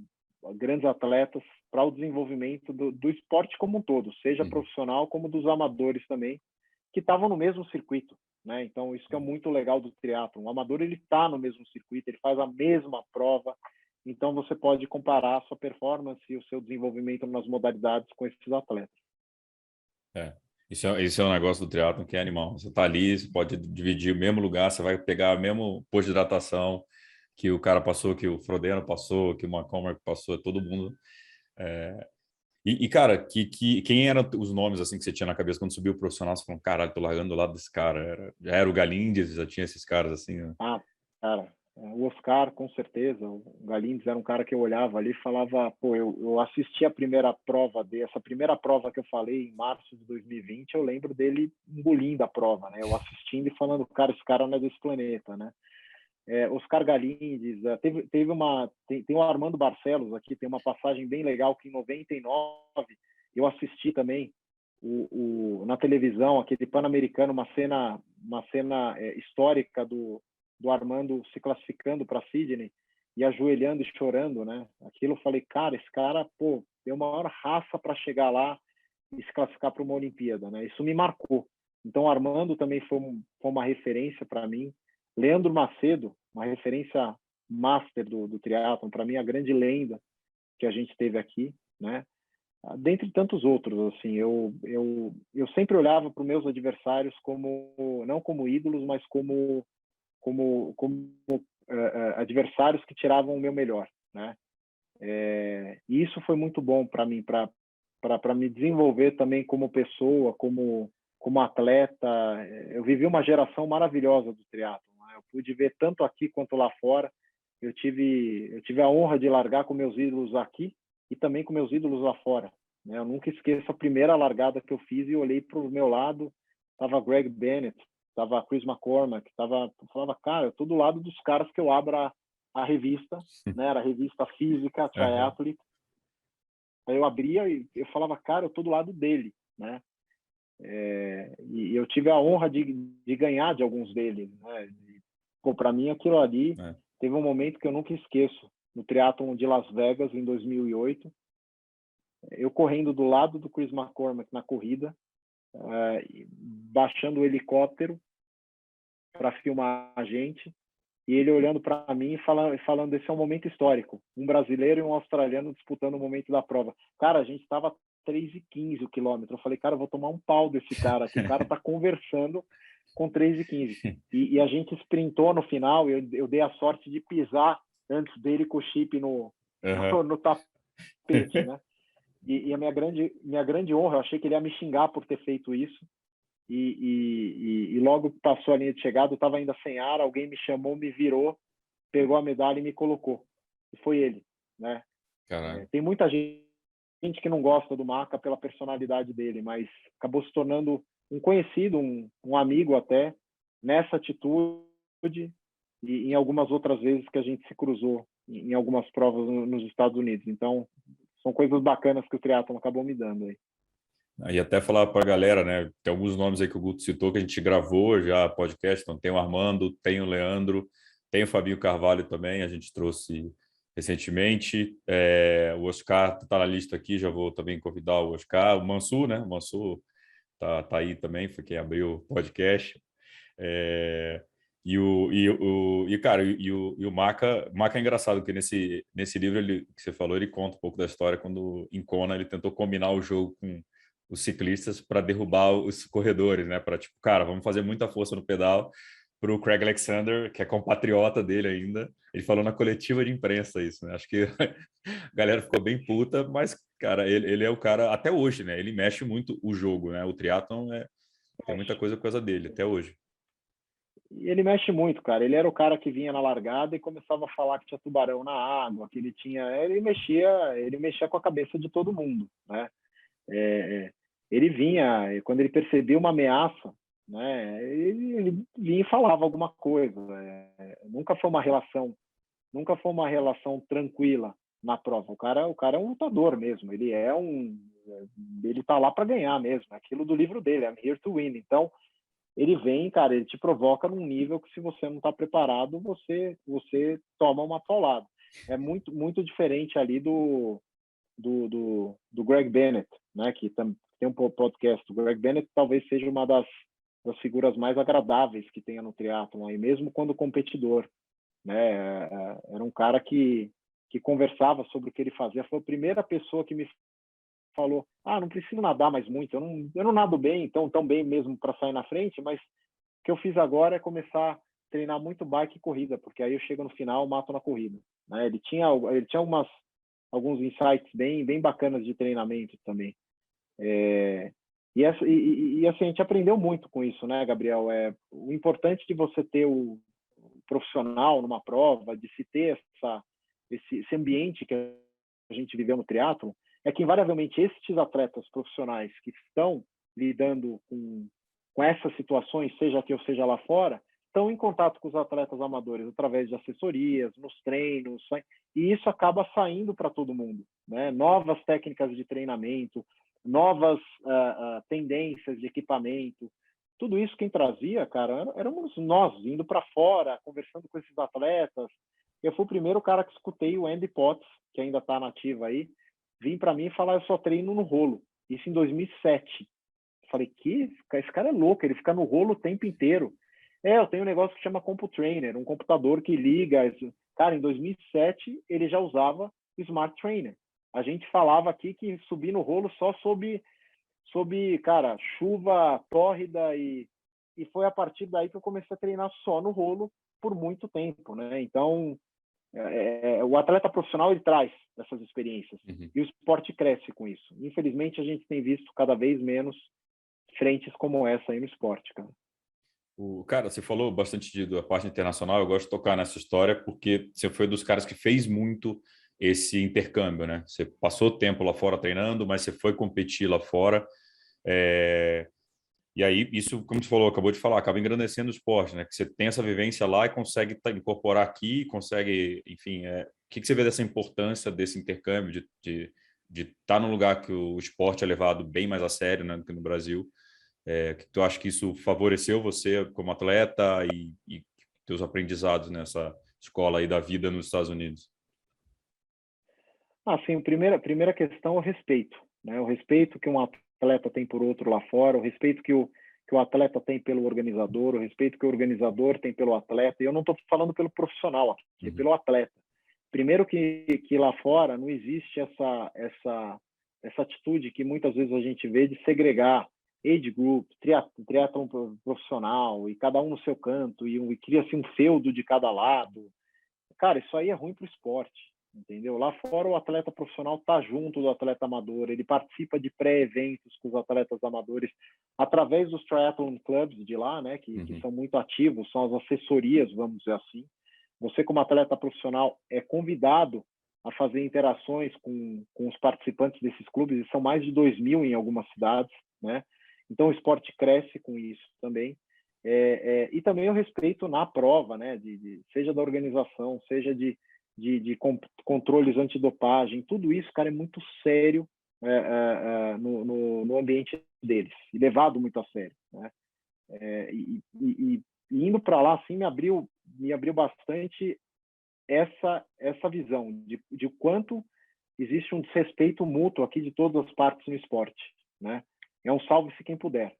[SPEAKER 2] grandes atletas para o desenvolvimento do esporte como um todo, seja profissional como dos amadores também, que estavam no mesmo circuito, né? Então, isso que é muito legal do triatlon. O amador, ele está no mesmo circuito, ele faz a mesma prova, então você pode comparar a sua performance e o seu desenvolvimento nas modalidades com esses atletas.
[SPEAKER 1] Isso é um negócio do triatlon que é animal. Você está ali, você pode dividir o mesmo lugar, você vai pegar o mesmo posto de hidratação que o cara passou, que o Frodeno passou, que o McCormack passou, todo mundo. Cara, quem eram os nomes assim que você tinha na cabeça quando subiu o profissional? Você falou, caralho, tô largando do lado desse cara. Já era o Galindes, já tinha esses caras assim, né?
[SPEAKER 2] Cara, o Oscar, com certeza. O Galindes era um cara que eu olhava ali e falava, pô, eu assisti a primeira prova essa primeira prova que eu falei em março de 2020, eu lembro dele engolindo a prova, né? Eu assistindo e falando, cara, esse cara não é desse planeta, né? Oscar Galindes, tem o Armando Barcelos aqui, tem uma passagem bem legal que em 99 eu assisti também na televisão, aquele Pan-Americano, uma cena histórica do Armando se classificando para Sydney e ajoelhando e chorando, né? Aquilo eu falei, cara, esse cara, pô, deu uma maior raça para chegar lá e se classificar para uma Olimpíada, né? Isso me marcou. Então, o Armando também foi uma referência para mim. Leandro Macedo, uma referência master do triatlon, para mim a grande lenda que a gente teve aqui, né? Dentre tantos outros, assim, eu sempre olhava para os meus adversários não como ídolos, mas como adversários que tiravam o meu melhor, né? E isso foi muito bom para mim, para me desenvolver também como pessoa, como atleta. Eu vivi uma geração maravilhosa do triatlon. Eu pude ver tanto aqui quanto lá fora. Eu tive a honra de largar com meus ídolos aqui e também com meus ídolos lá fora, né? Eu nunca esqueço a primeira largada que eu fiz e olhei para o meu lado, estava Greg Bennett, estava Chris McCormack, falava, cara, eu estou do lado dos caras que eu abro a revista, né? Era a revista física, Triathlete. Aí eu abria e eu falava, cara, eu estou do lado dele, né? E eu tive a honra de ganhar de alguns deles, né? Para mim, aquilo ali teve um momento que eu nunca esqueço. No triatlon de Las Vegas, em 2008, eu correndo do lado do Chris McCormack na corrida, baixando o helicóptero para filmar a gente, e ele olhando para mim e falando, esse é um momento histórico. Um brasileiro e um australiano disputando o momento da prova. Cara, a gente estava 3:15 o quilômetro. Eu falei, cara, eu vou tomar um pau desse cara aqui. O cara tá conversando com 3:15. E a gente sprintou no final, eu dei a sorte de pisar antes dele com o chip no tapete, né? E a minha grande honra, eu achei que ele ia me xingar por ter feito isso. E logo que passou a linha de chegada, eu estava ainda sem ar, alguém me chamou, me virou, pegou a medalha e me colocou. E foi ele, né? Tem muita gente que não gosta do Maca pela personalidade dele, mas acabou se tornando um conhecido, um amigo até, nessa atitude e em algumas outras vezes que a gente se cruzou em algumas provas nos Estados Unidos. Então, são coisas bacanas que o triatlon acabou me dando aí.
[SPEAKER 1] E até falar para a galera, né? Tem alguns nomes aí que o Guto citou que a gente gravou já podcast. Então, tem o Armando, tem o Leandro, tem o Fabinho Carvalho também, a gente trouxe recentemente. O Oscar está na lista aqui, já vou também convidar o Oscar. O Mansur, né? O Mansur tá aí também, foi quem abriu o podcast. O Maca é engraçado, porque nesse livro que você falou, ele conta um pouco da história quando em Kona ele tentou combinar o jogo com os ciclistas para derrubar os corredores, né? Para tipo, cara, vamos fazer muita força no pedal para o Craig Alexander, que é compatriota dele ainda. Ele falou na coletiva de imprensa isso, né? Acho que a galera ficou bem puta, mas, cara, ele é o cara até hoje, né? Ele mexe muito o jogo, né? O triatlon tem muita coisa por causa dele, até hoje.
[SPEAKER 2] E ele mexe muito, cara. Ele era o cara que vinha na largada e começava a falar que tinha tubarão na água, que ele tinha... Ele mexia com a cabeça de todo mundo, né? Ele vinha, quando ele percebia uma ameaça, né? Ele vinha e falava alguma coisa. Nunca foi uma relação tranquila na prova. O cara é um lutador mesmo. Ele tá lá para ganhar mesmo. Aquilo do livro dele, I'm here to win. Então ele vem, cara, ele te provoca num nível que se você não está preparado, você toma uma paulada. É muito, muito diferente ali do Greg Bennett, né? Que tem um podcast. O Greg Bennett talvez seja uma das figuras mais agradáveis que tenha no triatlon, aí mesmo quando competidor, né? Era um cara que conversava sobre o que ele fazia. Foi a primeira pessoa que me falou: não preciso nadar mais muito, eu não nado bem, então tão bem mesmo para sair na frente, mas o que eu fiz agora é começar a treinar muito bike e corrida, porque aí eu chego no final, mato na corrida, né? Ele tinha alguns insights bem bacanas de treinamento também. E assim, a gente aprendeu muito com isso, né, Gabriel? O importante de você ter o profissional numa prova, de se ter esse ambiente que a gente viveu no triatlon, é que invariavelmente esses atletas profissionais que estão lidando com essas situações, seja aqui ou seja lá fora, estão em contato com os atletas amadores através de assessorias, nos treinos, e isso acaba saindo para todo mundo, né? Novas técnicas de treinamento, novas tendências de equipamento, tudo isso quem trazia, cara, éramos nós indo para fora, conversando com esses atletas. Eu fui o primeiro cara que escutei o Andy Potts, que ainda está nativo aí, vir para mim e falar: eu só treino no rolo. Isso em 2007. Falei: esse cara é louco, ele fica no rolo o tempo inteiro. Eu tenho um negócio que chama CompuTrainer, um computador que liga. Cara, em 2007 ele já usava o Smart Trainer. A gente falava aqui que subir no rolo só sob cara, chuva tórrida, e foi a partir daí que eu comecei a treinar só no rolo por muito tempo, né? Então, o atleta profissional, ele traz essas experiências, e o esporte cresce com isso. Infelizmente, a gente tem visto cada vez menos frentes como essa aí no esporte, cara.
[SPEAKER 1] Cara, você falou bastante da parte internacional. Eu gosto de tocar nessa história porque você foi dos caras que fez muito esse intercâmbio, né? Você passou tempo lá fora treinando, mas você foi competir lá fora. E aí, isso, como você falou, acabou de falar, acaba engrandecendo o esporte, né? Que você tem essa vivência lá e consegue incorporar aqui, consegue, enfim, o que você vê dessa importância desse intercâmbio, de estar num lugar que o esporte é levado bem mais a sério, né, do que no Brasil? Que tu acha que isso favoreceu você como atleta e teus aprendizados nessa escola aí da vida nos Estados Unidos?
[SPEAKER 2] Sim, a primeira questão é o respeito, né? O respeito que um atleta tem por outro lá fora, o respeito que o atleta tem pelo organizador, o respeito que o organizador tem pelo atleta. E eu não estou falando pelo profissional aqui, é pelo atleta. Primeiro que lá fora não existe essa atitude que muitas vezes a gente vê de segregar age group, triatlon profissional, e cada um no seu canto, e cria-se um feudo de cada lado. Cara, isso aí é ruim para o esporte, entendeu? Lá fora o atleta profissional está junto do atleta amador, ele participa de pré-eventos com os atletas amadores através dos triathlon clubs de lá, né, que são muito ativos, são as assessorias, vamos dizer assim. Você, como atleta profissional, é convidado a fazer interações com os participantes desses clubes, e são mais de 2.000 em algumas cidades, né? Então o esporte cresce com isso também. E também o respeito na prova, né? Seja da organização, seja de controles antidopagem, tudo isso, cara, é muito sério no ambiente deles, e levado muito a sério, né? E indo para lá, assim, me abriu bastante essa visão de quanto existe um desrespeito mútuo aqui de todas as partes no esporte, né? É um salve-se quem puder.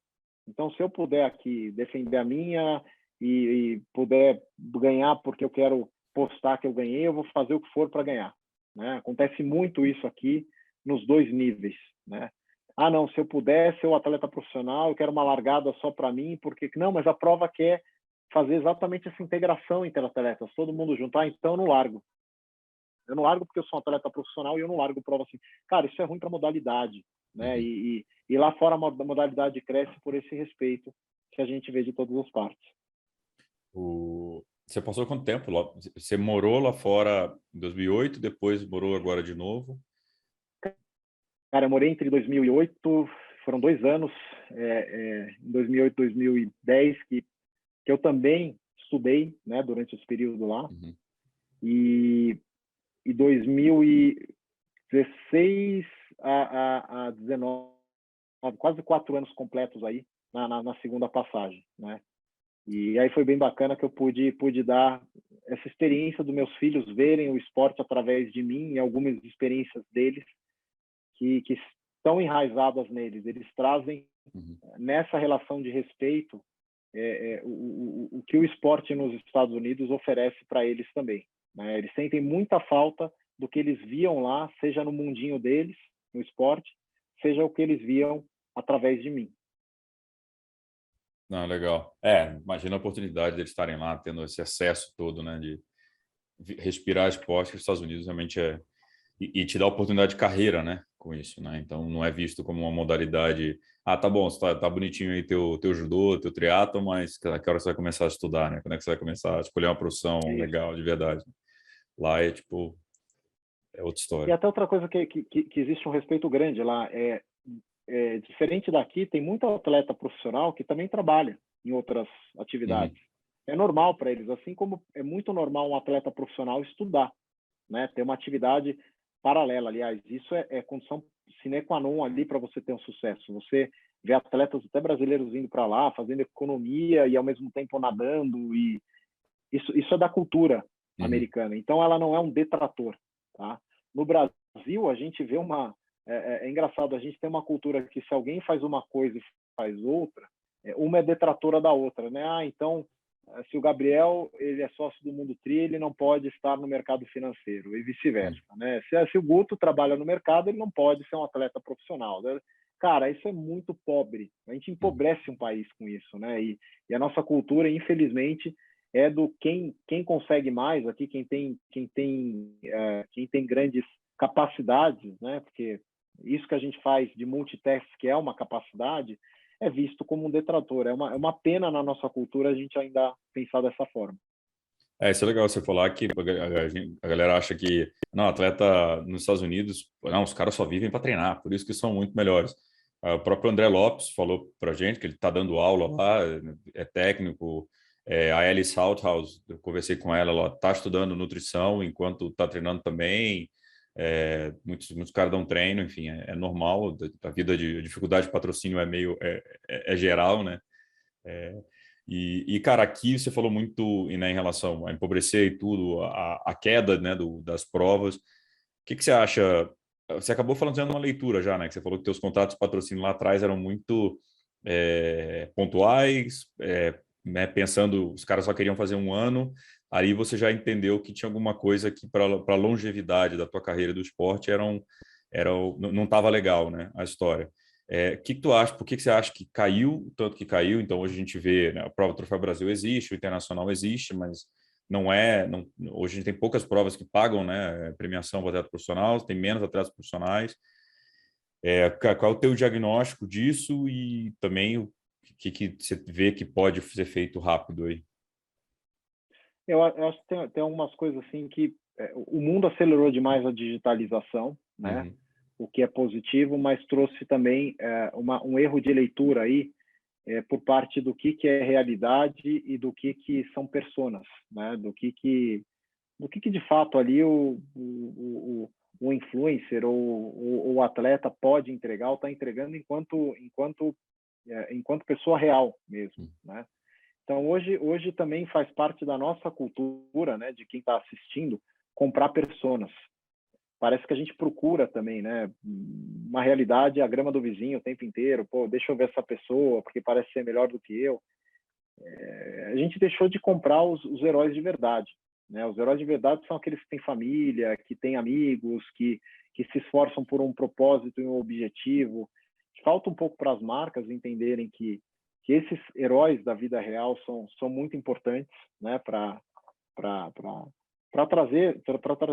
[SPEAKER 2] Então, se eu puder aqui defender a minha e puder ganhar porque eu quero postar que eu ganhei, eu vou fazer o que for para ganhar, né? Acontece muito isso aqui nos dois níveis, né? Ah, não, se eu puder ser o atleta profissional, eu quero uma largada só para mim, porque não, mas a prova quer fazer exatamente essa integração entre atletas, todo mundo junto. Ah, então eu não largo. Eu não largo porque eu sou um atleta profissional e eu não largo prova assim. Cara, isso é ruim para a modalidade, né? E lá fora a modalidade cresce por esse respeito que a gente vê de todas as partes.
[SPEAKER 1] Você passou quanto tempo lá? Você morou lá fora em 2008, depois morou agora de novo?
[SPEAKER 2] Cara, eu morei entre 2008, foram 2 anos, em 2008 e 2010, que eu também estudei, né, durante esse período lá. E 2016 a 19, quase 4 anos completos aí na segunda passagem, né? E aí foi bem bacana que eu pude dar essa experiência dos meus filhos verem o esporte através de mim e algumas experiências deles que estão enraizadas neles. Eles trazem nessa relação de respeito o que o esporte nos Estados Unidos oferece para eles também, né? Eles sentem muita falta do que eles viam lá, seja no mundinho deles, no esporte, seja o que eles viam através de mim.
[SPEAKER 1] Não, legal. Imagina a oportunidade deles estarem lá, tendo esse acesso todo, né, de respirar esporte, que os Estados Unidos realmente e te dá oportunidade de carreira, né, com isso, né? Então não é visto como uma modalidade. Ah, tá bom, tá bonitinho aí teu judô, teu triatlo, mas que hora você vai começar a estudar, né? Quando é que você vai começar a escolher uma profissão legal de verdade? Lá é tipo, é outra
[SPEAKER 2] E
[SPEAKER 1] história.
[SPEAKER 2] até outra coisa que existe um respeito grande lá diferente daqui, tem muito atleta profissional que também trabalha em outras atividades. É normal para eles, assim como é muito normal um atleta profissional estudar, né? Ter uma atividade paralela. Aliás, isso é condição sine qua non ali para você ter um sucesso. Você vê atletas até brasileiros indo para lá, fazendo economia e ao mesmo tempo nadando, e isso é da cultura americana. Então ela não é um detrator, tá? No Brasil a gente vê é engraçado, a gente tem uma cultura que se alguém faz uma coisa e faz outra, uma é detratora da outra, né? Ah, então se o Gabriel ele é sócio do Mundo Tri, ele não pode estar no mercado financeiro, e vice-versa, né? Se o Guto trabalha no mercado, ele não pode ser um atleta profissional, né? Cara, isso é muito pobre. A gente empobrece um país com isso, né? E a nossa cultura, infelizmente, é do quem consegue mais aqui, quem tem grandes capacidades, né? Porque isso que a gente faz de multitask, que é uma capacidade, é visto como um detrator. É uma pena na nossa cultura a gente ainda pensar dessa forma.
[SPEAKER 1] Isso é legal você falar que a galera acha que não, atleta nos Estados Unidos, não, os caras só vivem para treinar, por isso que são muito melhores. O próprio André Lopes falou para a gente que ele está dando aula lá, é técnico. A Ellie Salthouse, eu conversei com ela, ela está estudando nutrição enquanto está treinando também. Muitos caras dão treino, enfim, é normal. A vida de dificuldade de patrocínio é geral, né? Cara, aqui você falou muito, né, em relação a empobrecer e tudo, a queda, né, das provas. O que você acha? Você acabou fazendo uma leitura já, né? Que você falou que teus contratos de patrocínio lá atrás eram muito pontuais, né, pensando, os caras só queriam fazer um ano. Aí você já entendeu que tinha alguma coisa que para a longevidade da tua carreira do esporte não estava legal, né? A história. Que tu acha? Por que você acha que caiu o tanto que caiu? Então, hoje a gente vê, né, a prova do Troféu Brasil existe, o Internacional existe, mas hoje a gente tem poucas provas que pagam, né, premiação para atleta profissional, tem menos atletas profissionais. Qual é o teu diagnóstico disso e também o que você vê que pode ser feito rápido aí?
[SPEAKER 2] Eu acho que tem algumas coisas assim que o mundo acelerou demais a digitalização, né?
[SPEAKER 1] Uhum.
[SPEAKER 2] O que é positivo, mas trouxe também um erro de leitura aí por parte do que é realidade e do que são personas, né? Do que de fato ali o influencer ou o atleta pode entregar ou está entregando enquanto pessoa real mesmo, né? Então hoje também faz parte da nossa cultura, né? De quem está assistindo comprar personas. Parece que a gente procura também, né? Uma realidade, a grama do vizinho o tempo inteiro. Pô, deixa eu ver essa pessoa, porque parece ser melhor do que eu. A gente deixou de comprar os heróis de verdade, né? Os heróis de verdade são aqueles que têm família, que têm amigos, que se esforçam por um propósito e um objetivo. Falta um pouco para as marcas entenderem que esses heróis da vida real são muito importantes, né? Para trazer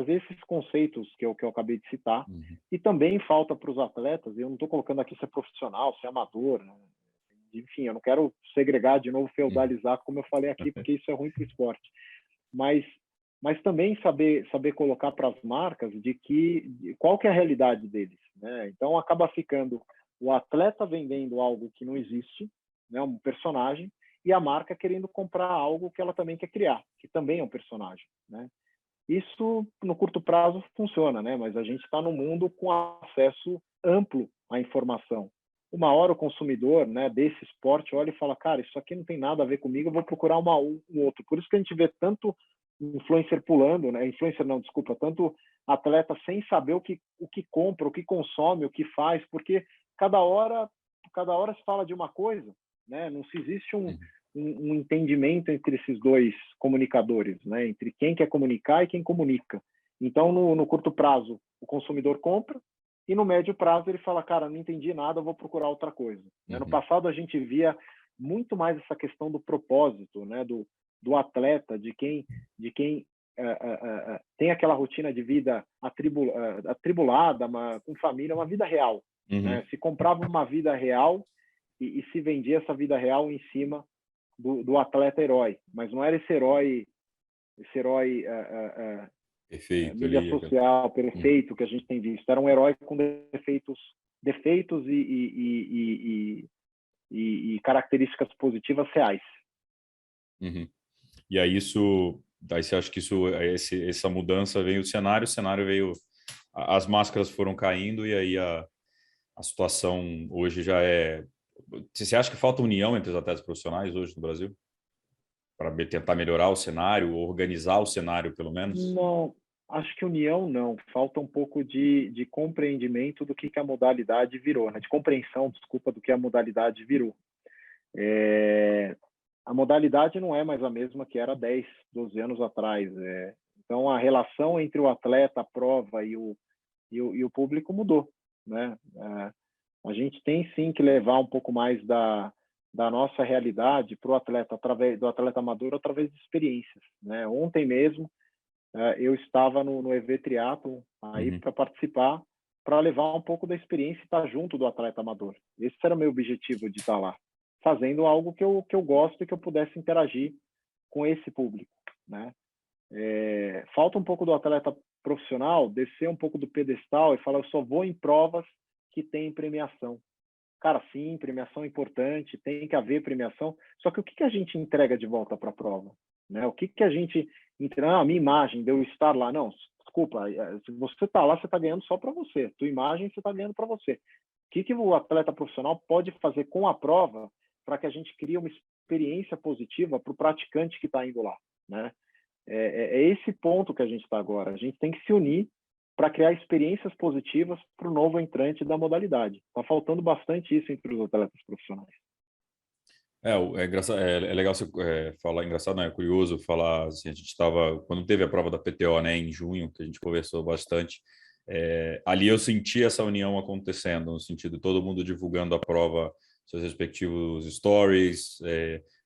[SPEAKER 2] esses conceitos que eu acabei de citar.
[SPEAKER 1] Uhum.
[SPEAKER 2] E também falta para os atletas, eu não estou colocando aqui se é profissional, se é amador, né? Enfim, eu não quero segregar de novo, feudalizar, como eu falei aqui, porque isso é ruim para o esporte. Mas também saber colocar para as marcas qual que é a realidade deles, né? Então acaba ficando o atleta vendendo algo que não existe, né? Um personagem, e a marca querendo comprar algo que ela também quer criar, que também é um personagem, né? Isso no curto prazo funciona, né? Mas a gente está num mundo com acesso amplo à informação. Uma hora o consumidor, né, desse esporte olha e fala, cara, isso aqui não tem nada a ver comigo, eu vou procurar um outro. Por isso que a gente vê tanto influencer pulando, né? Influencer não, desculpa, tanto atleta sem saber o que compra, o que consome, o que faz, porque cada hora se fala de uma coisa, né? Não se existe um entendimento entre esses dois comunicadores, né? Entre quem quer comunicar e quem comunica. Então, no curto prazo, o consumidor compra, e no médio prazo ele fala, cara, não entendi nada, vou procurar outra coisa. Uhum. No passado a gente via muito mais essa questão do propósito, né? Do atleta, de quem tem aquela rotina de vida atribulada, com família, uma vida real. Uhum. Né? Se comprava uma vida real e se vendia essa vida real em cima do atleta herói, mas não era esse herói
[SPEAKER 1] perfeito,
[SPEAKER 2] mídia social, perfeito, que a gente tem visto. Era um herói com defeitos e características positivas reais.
[SPEAKER 1] Uhum. E aí você acha que essa mudança veio o cenário veio, as máscaras foram caindo e aí a situação hoje já é... Você acha que falta união entre os atletas profissionais hoje no Brasil? Para tentar melhorar o cenário, organizar o cenário, pelo menos?
[SPEAKER 2] Não, acho que união não. Falta um pouco de compreendimento do que a modalidade virou, né? De compreensão, desculpa, do que a modalidade virou. A modalidade não é mais a mesma que era 10, 12 anos atrás. Então, a relação entre o atleta, a prova e o público mudou, né? A gente tem sim que levar um pouco mais da nossa realidade para o atleta, através do atleta amador, através de experiências, né? Ontem mesmo eu estava no EV Triathlon aí para participar, para levar um pouco da experiência e estar junto do atleta amador. Esse era o meu objetivo de estar lá, fazendo algo que eu gosto e que eu pudesse interagir com esse público, né? Falta um pouco do atleta profissional descer um pouco do pedestal e falar, eu só vou em provas que tem premiação. Cara, sim, premiação é importante, tem que haver premiação, só que o que a gente entrega de volta para a prova? Né? O que a gente entrega? A minha imagem de eu estar lá, não, desculpa, se você está lá, você está ganhando só para você, tua imagem você está ganhando para você. O que o atleta profissional pode fazer com a prova para que a gente crie uma experiência positiva para o praticante que está indo lá, né? É esse ponto que a gente está agora. A gente tem que se unir para criar experiências positivas para o novo entrante da modalidade. Está faltando bastante isso entre os atletas profissionais.
[SPEAKER 1] É legal você falar, engraçado, né? É curioso falar, assim, a gente estava, quando teve a prova da PTO, né, em junho, que a gente conversou bastante, Ali eu senti essa união acontecendo, no sentido de todo mundo divulgando a prova, seus respectivos stories,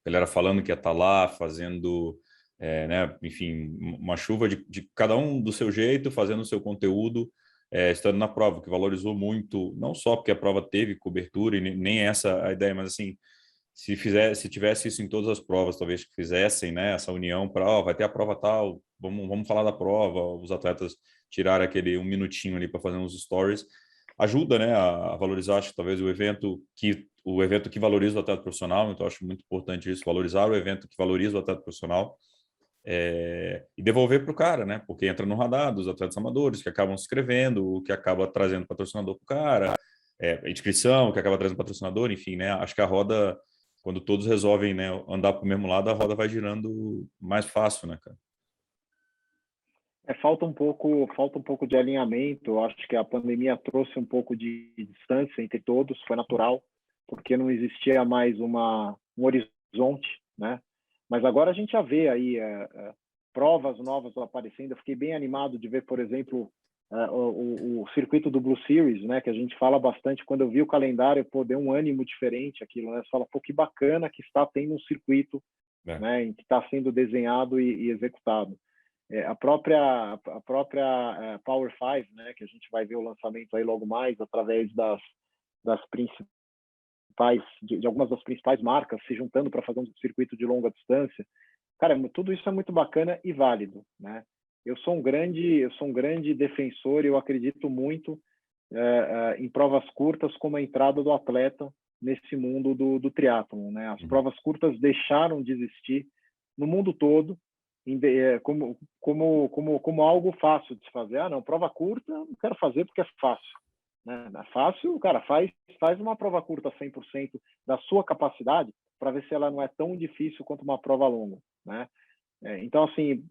[SPEAKER 1] galera falando que ia estar lá, fazendo, né, enfim, uma chuva de cada um do seu jeito, fazendo o seu conteúdo, estando na prova, que valorizou muito, não só porque a prova teve cobertura, e nem essa a ideia, mas assim, se tivesse isso em todas as provas, talvez que fizessem, né, essa união para, vai ter a prova tal, vamos falar da prova, os atletas tirarem aquele um minutinho ali para fazer uns stories, ajuda, né, a valorizar, acho que talvez o evento que valoriza o atleta profissional, então acho muito importante isso, valorizar o evento que valoriza o atleta profissional, e devolver para o cara, né, porque entra no radar dos atletas amadores que acabam se inscrevendo, o que acaba trazendo patrocinador para o cara, inscrição, que acaba trazendo patrocinador, enfim, né, acho que a roda, quando todos resolvem, né, andar para o mesmo lado, a roda vai girando mais fácil, né, cara?
[SPEAKER 2] Falta um pouco de alinhamento. Eu acho que a pandemia trouxe um pouco de distância entre todos, foi natural, porque não existia mais um horizonte, né? Mas agora a gente já vê aí provas novas aparecendo. Eu fiquei bem animado de ver, por exemplo, o circuito do Blue Series, né? Que a gente fala bastante. Quando eu vi o calendário, pô, deu um ânimo diferente aquilo, né? Você fala, pô, que bacana que está tendo um circuito, né? Em que está sendo desenhado e executado. A própria Power 5, né, que a gente vai ver o lançamento aí logo mais através das principais de algumas das principais marcas se juntando para fazer um circuito de longa distância. Cara, tudo isso é muito bacana e válido, né? Eu sou um grande defensor e eu acredito muito em provas curtas como a entrada do atleta nesse mundo do triatlon, né? As provas curtas deixaram de existir no mundo todo como algo fácil de se fazer. Ah, não, prova curta, não quero fazer porque é fácil. Né? É fácil, cara, faz uma prova curta 100% da sua capacidade para ver se ela não é tão difícil quanto uma prova longa, né? Então, assim,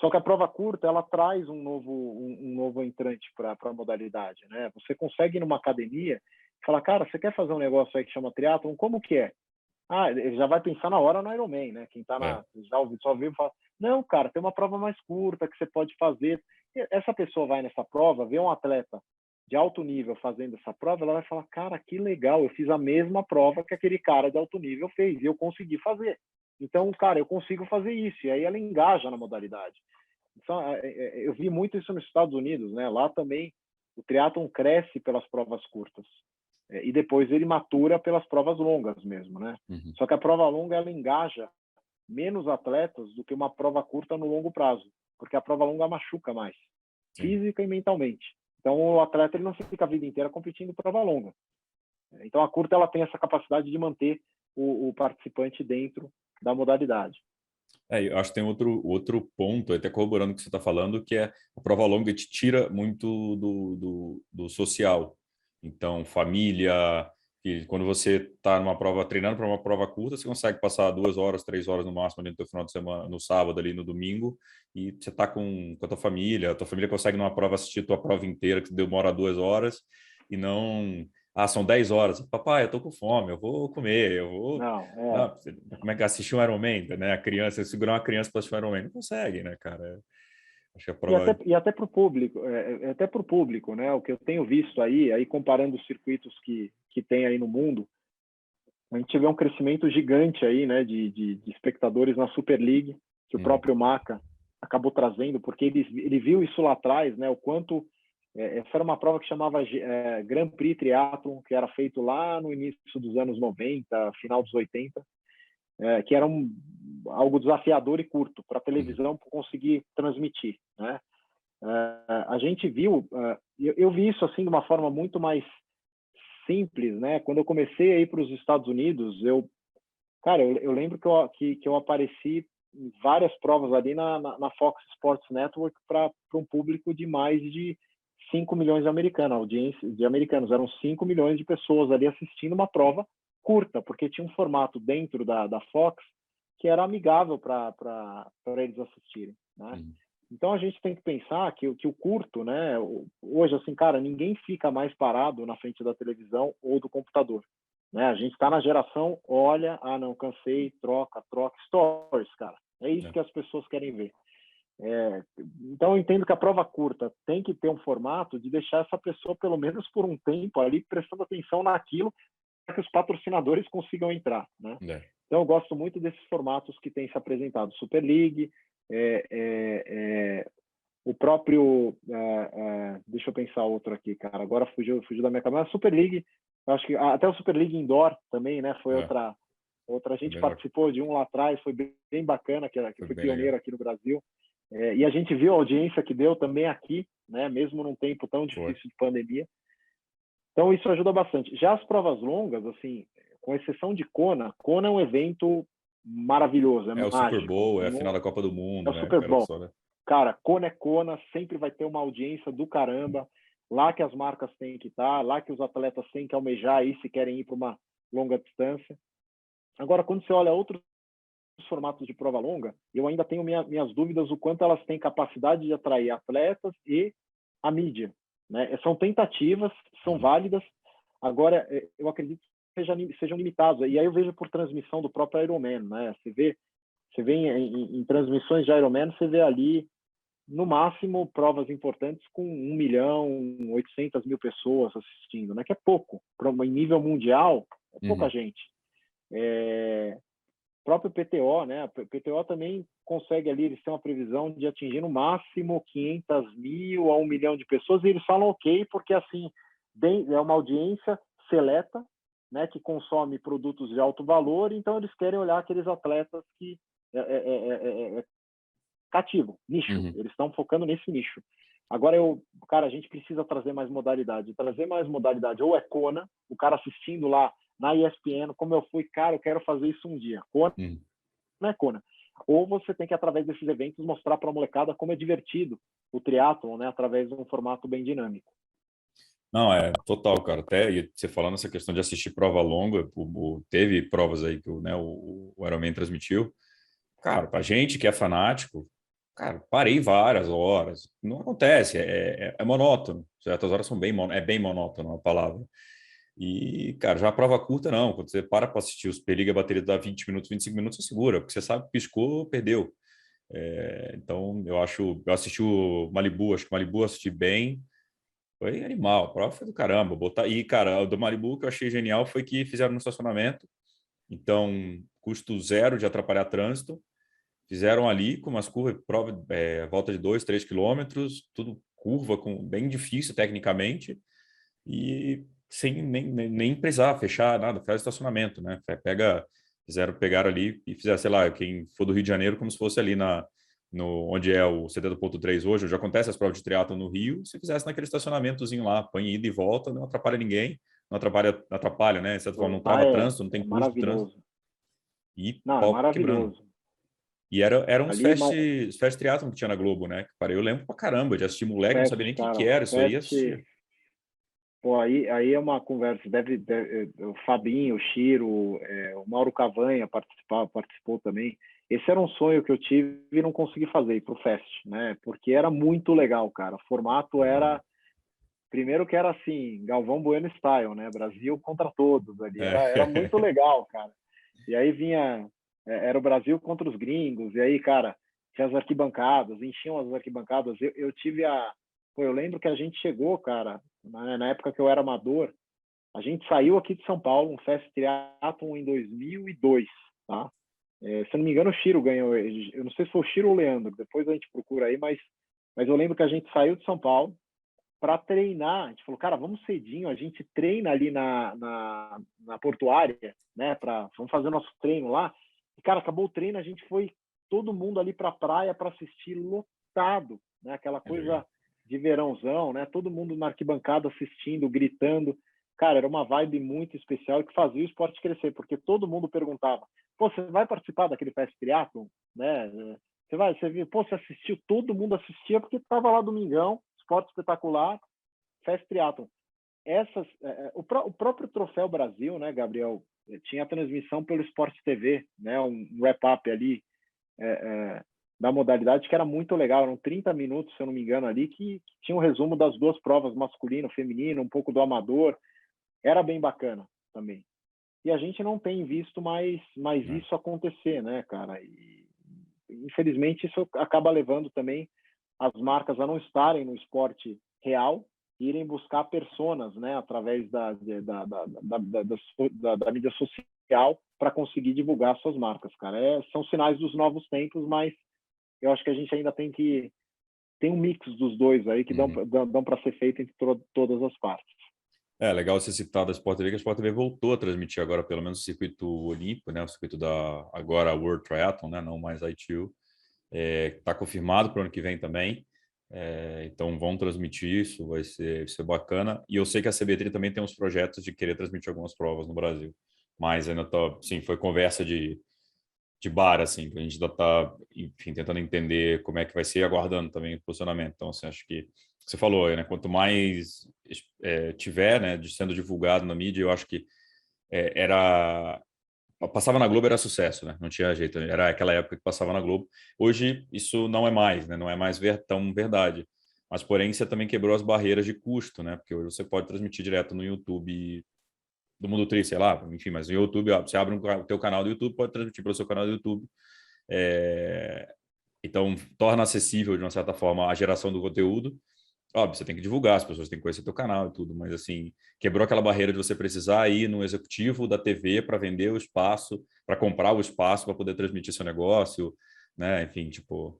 [SPEAKER 2] só que a prova curta, ela traz um novo entrante para a modalidade, né? Você consegue ir numa academia e falar, cara, você quer fazer um negócio aí que chama triatlon? Como que é? Ah, ele já vai pensar na hora no Ironman, né? Quem tá só viu fala, não, cara, tem uma prova mais curta que você pode fazer. E essa pessoa vai nessa prova, vê um atleta de alto nível fazendo essa prova, ela vai falar, cara, que legal, eu fiz a mesma prova que aquele cara de alto nível fez e eu consegui fazer. Então, cara, eu consigo fazer isso. E aí ela engaja na modalidade. Então, eu vi muito isso nos Estados Unidos, né? Lá também o triatlon cresce pelas provas curtas. E depois ele matura pelas provas longas mesmo, né?
[SPEAKER 1] Uhum.
[SPEAKER 2] Só que a prova longa, ela engaja menos atletas do que uma prova curta no longo prazo, porque a prova longa machuca mais, física e mentalmente. Então, o atleta ele não fica a vida inteira competindo prova longa. Então, a curta ela tem essa capacidade de manter o participante dentro da modalidade.
[SPEAKER 1] Eu acho que tem outro ponto, até corroborando o que você está falando, que é a prova longa te tira muito do social. Então, família, e quando você está numa prova, treinando para uma prova curta, você consegue passar 2 horas, 3 horas no máximo ali no teu final de semana, no sábado, ali no domingo, e você está com a tua família consegue numa prova assistir a tua prova inteira, que demora 2 horas, e não... Ah, são 10 horas. Papai, eu tô com fome, eu vou comer, eu vou...
[SPEAKER 2] Não,
[SPEAKER 1] Não, como é que assistir um Ironman, né? A criança, segurar uma criança para assistir um Ironman, não consegue, né, cara? Acho que a prova...
[SPEAKER 2] E até para o público, até para o público, né? O que eu tenho visto aí comparando os circuitos que tem aí no mundo, a gente vê um crescimento gigante aí, né, de espectadores na Super League, que o próprio Maca acabou trazendo, porque ele viu isso lá atrás, né, o quanto... essa era uma prova que chamava Grand Prix Triathlon, que era feito lá no início dos anos 90, final dos 80, que era algo desafiador e curto para a televisão conseguir transmitir, né? A gente viu, eu vi isso assim de uma forma muito mais simples, né? Quando eu comecei a ir para os Estados Unidos, eu lembro que eu apareci em várias provas ali na Fox Sports Network para um público de mais de 5 milhões de americanos, audiência de americanos. Eram 5 milhões de pessoas ali assistindo uma prova curta, porque tinha um formato dentro da Fox que era amigável para eles assistirem, né? Então a gente tem que pensar que o curto, né? Hoje, assim, cara, ninguém fica mais parado na frente da televisão ou do computador, né? A gente está na geração, olha, não, cansei, troca, stories, cara. É isso que as pessoas querem ver. Então, eu entendo que a prova curta tem que ter um formato de deixar essa pessoa, pelo menos por um tempo, ali prestando atenção naquilo para que os patrocinadores consigam entrar, né? Então, eu gosto muito desses formatos que têm se apresentado. Super League, o próprio... deixa eu pensar outro aqui, cara. Agora fugiu da minha cabeça. A Super League, acho que até o Super League Indoor também, né? Foi outra. A gente participou de um lá atrás, foi bem bacana, que foi pioneiro aqui no Brasil. E a gente viu a audiência que deu também aqui, né? Mesmo num tempo tão difícil de pandemia. Então, isso ajuda bastante. Já as provas longas, assim, com exceção de Kona é um evento maravilhoso, é
[SPEAKER 1] o
[SPEAKER 2] mágico.
[SPEAKER 1] Super Bowl, é a final da Copa do Mundo,
[SPEAKER 2] é o
[SPEAKER 1] né?
[SPEAKER 2] Super Bowl. Cara, Kona, sempre vai ter uma audiência do caramba. Lá que as marcas têm que estar, lá que os atletas têm que almejar aí se querem ir para uma longa distância. Agora, quando você olha outros formatos de prova longa, eu ainda tenho minhas dúvidas o quanto elas têm capacidade de atrair atletas e a mídia, né? São tentativas, são válidas. Agora, eu acredito que sejam limitados. E aí eu vejo por transmissão do próprio Ironman, né? Você vê em transmissões de Ironman, você vê ali, no máximo, provas importantes com 1.800.000 pessoas assistindo, né? Que é pouco. Em nível mundial, é pouca gente. O próprio PTO, né? O PTO também consegue ali, eles têm uma previsão de atingir no máximo 500.000 a 1 milhão de pessoas, e eles falam ok, porque assim, é uma audiência seleta, né, que consome produtos de alto valor, então eles querem olhar aqueles atletas que cativo, nicho, eles estão focando nesse nicho. Agora, cara, a gente precisa trazer mais modalidade. Ou é Kona, o cara assistindo lá na ESPN, como eu fui, cara, eu quero fazer isso um dia. Kona não é Kona. Ou você tem que, através desses eventos, mostrar para a molecada como é divertido o triatlon, né, através de um formato bem dinâmico.
[SPEAKER 1] Não, total, cara. Até você falando essa questão de assistir prova longa, teve provas aí que o Ironman transmitiu. Cara, pra gente que é fanático, cara, parei várias horas. Não acontece, é monótono. Certas horas são bem monótono a palavra. E, cara, já a prova curta, não. Quando você para assistir os Peliga, a bateria dá 20 minutos, 25 minutos, você segura, porque você sabe que piscou, perdeu. Então, eu assisti o Malibu, acho que o Malibu assisti bem. Foi animal, a prova foi do caramba. E, cara, o do Malibu que eu achei genial foi que fizeram no estacionamento. Então, custo zero de atrapalhar trânsito. Fizeram ali com umas curvas, prova, volta de 2, 3 quilômetros, tudo curva, bem difícil tecnicamente, e sem nem precisar fechar nada, faz estacionamento, né? Pegaram ali e fizeram, sei lá, quem for do Rio de Janeiro, como se fosse ali onde é o 70.3 hoje, onde acontece as provas de triatlo no Rio, se fizesse naquele estacionamentozinho lá, põe ida e volta, não atrapalha ninguém, não atrapalha, né? De certa forma, não trava trânsito, não tem custo de trânsito. E
[SPEAKER 2] não, é
[SPEAKER 1] pau quebrando.
[SPEAKER 2] maravilhoso.
[SPEAKER 1] E eram uns
[SPEAKER 2] Ali,
[SPEAKER 1] fest triathlon que tinha na Globo, né? Eu lembro pra caramba de assistir moleque, não sabia nem o que era isso aí. Assistia.
[SPEAKER 2] Pô, aí é uma conversa. O Fabinho, o Chiro, o Mauro Cavanha participou também. Esse era um sonho que eu tive e não consegui fazer, ir pro Fest, né? Porque era muito legal, cara. O formato era... Primeiro que era assim, Galvão Bueno style, né? Brasil contra todos ali. Era muito legal, cara. E aí era o Brasil contra os gringos. E aí, cara, tinha as arquibancadas, enchiam as arquibancadas. Eu tive eu lembro que a gente chegou, cara, na época que eu era amador, a gente saiu aqui de São Paulo, um Fest Triathlon em 2002, tá? Se eu não me engano, o Chiro ganhou. Eu não sei se foi o Chiro ou o Leandro, depois a gente procura aí, mas eu lembro que a gente saiu de São Paulo para treinar. A gente falou, cara, vamos cedinho, a gente treina ali na portuária, né? Vamos fazer nosso treino lá. E, cara, acabou o treino, a gente foi todo mundo ali para a praia para assistir lotado, né? Aquela coisa de verãozão, né? Todo mundo na arquibancada assistindo, gritando. Cara, era uma vibe muito especial que fazia o esporte crescer, porque todo mundo perguntava, pô, você vai participar daquele Fest Triathlon, né? Você viu, pô, você assistiu, todo mundo assistia porque estava lá domingão, esporte espetacular, Fest Triathlon. O próprio Troféu Brasil, né, Gabriel, tinha a transmissão pelo Sport TV, né, um wrap-up ali da modalidade que era muito legal, eram 30 minutos, se eu não me engano, ali, que tinha um resumo das duas provas, masculino, feminino, um pouco do amador, era bem bacana também. E a gente não tem visto mais isso acontecer, né, cara? infelizmente, isso acaba levando também as marcas a não estarem no esporte real, irem buscar personas, né, através da mídia social para conseguir divulgar suas marcas, cara. São sinais dos novos tempos, mas eu acho que a gente ainda tem um mix dos dois aí que dão para ser feito entre todas as partes.
[SPEAKER 1] É legal você citar da Sport TV, que a Sport TV voltou a transmitir agora, pelo menos, o circuito olímpico, né? O circuito da agora World Triathlon, né? Não mais ITU. Está confirmado para o ano que vem também. Então vão transmitir isso, vai ser bacana. E eu sei que a CB3 também tem uns projetos de querer transmitir algumas provas no Brasil. Mas ainda tá, sim, foi conversa de bar, assim, que a gente ainda está, enfim, tentando entender como é que vai ser, aguardando também o posicionamento. Então, assim, acho que você falou, né? Quanto mais tiver, né, sendo divulgado na mídia, eu acho que passava na Globo era sucesso, né? Não tinha jeito, era aquela época que passava na Globo. Hoje isso não é mais, né? Não é mais tão verdade. Mas porém você também quebrou as barreiras de custo, né? Porque hoje você pode transmitir direto no YouTube do Mundo Tri, sei lá, enfim, mas no YouTube, ó, você abre o teu canal do YouTube, pode transmitir para o seu canal do YouTube. Então torna acessível de uma certa forma a geração do conteúdo. Óbvio, você tem que divulgar, as pessoas têm que conhecer teu canal e tudo, mas assim, quebrou aquela barreira de você precisar ir no executivo da TV para vender o espaço, para comprar o espaço para poder transmitir seu negócio, né? Enfim, tipo,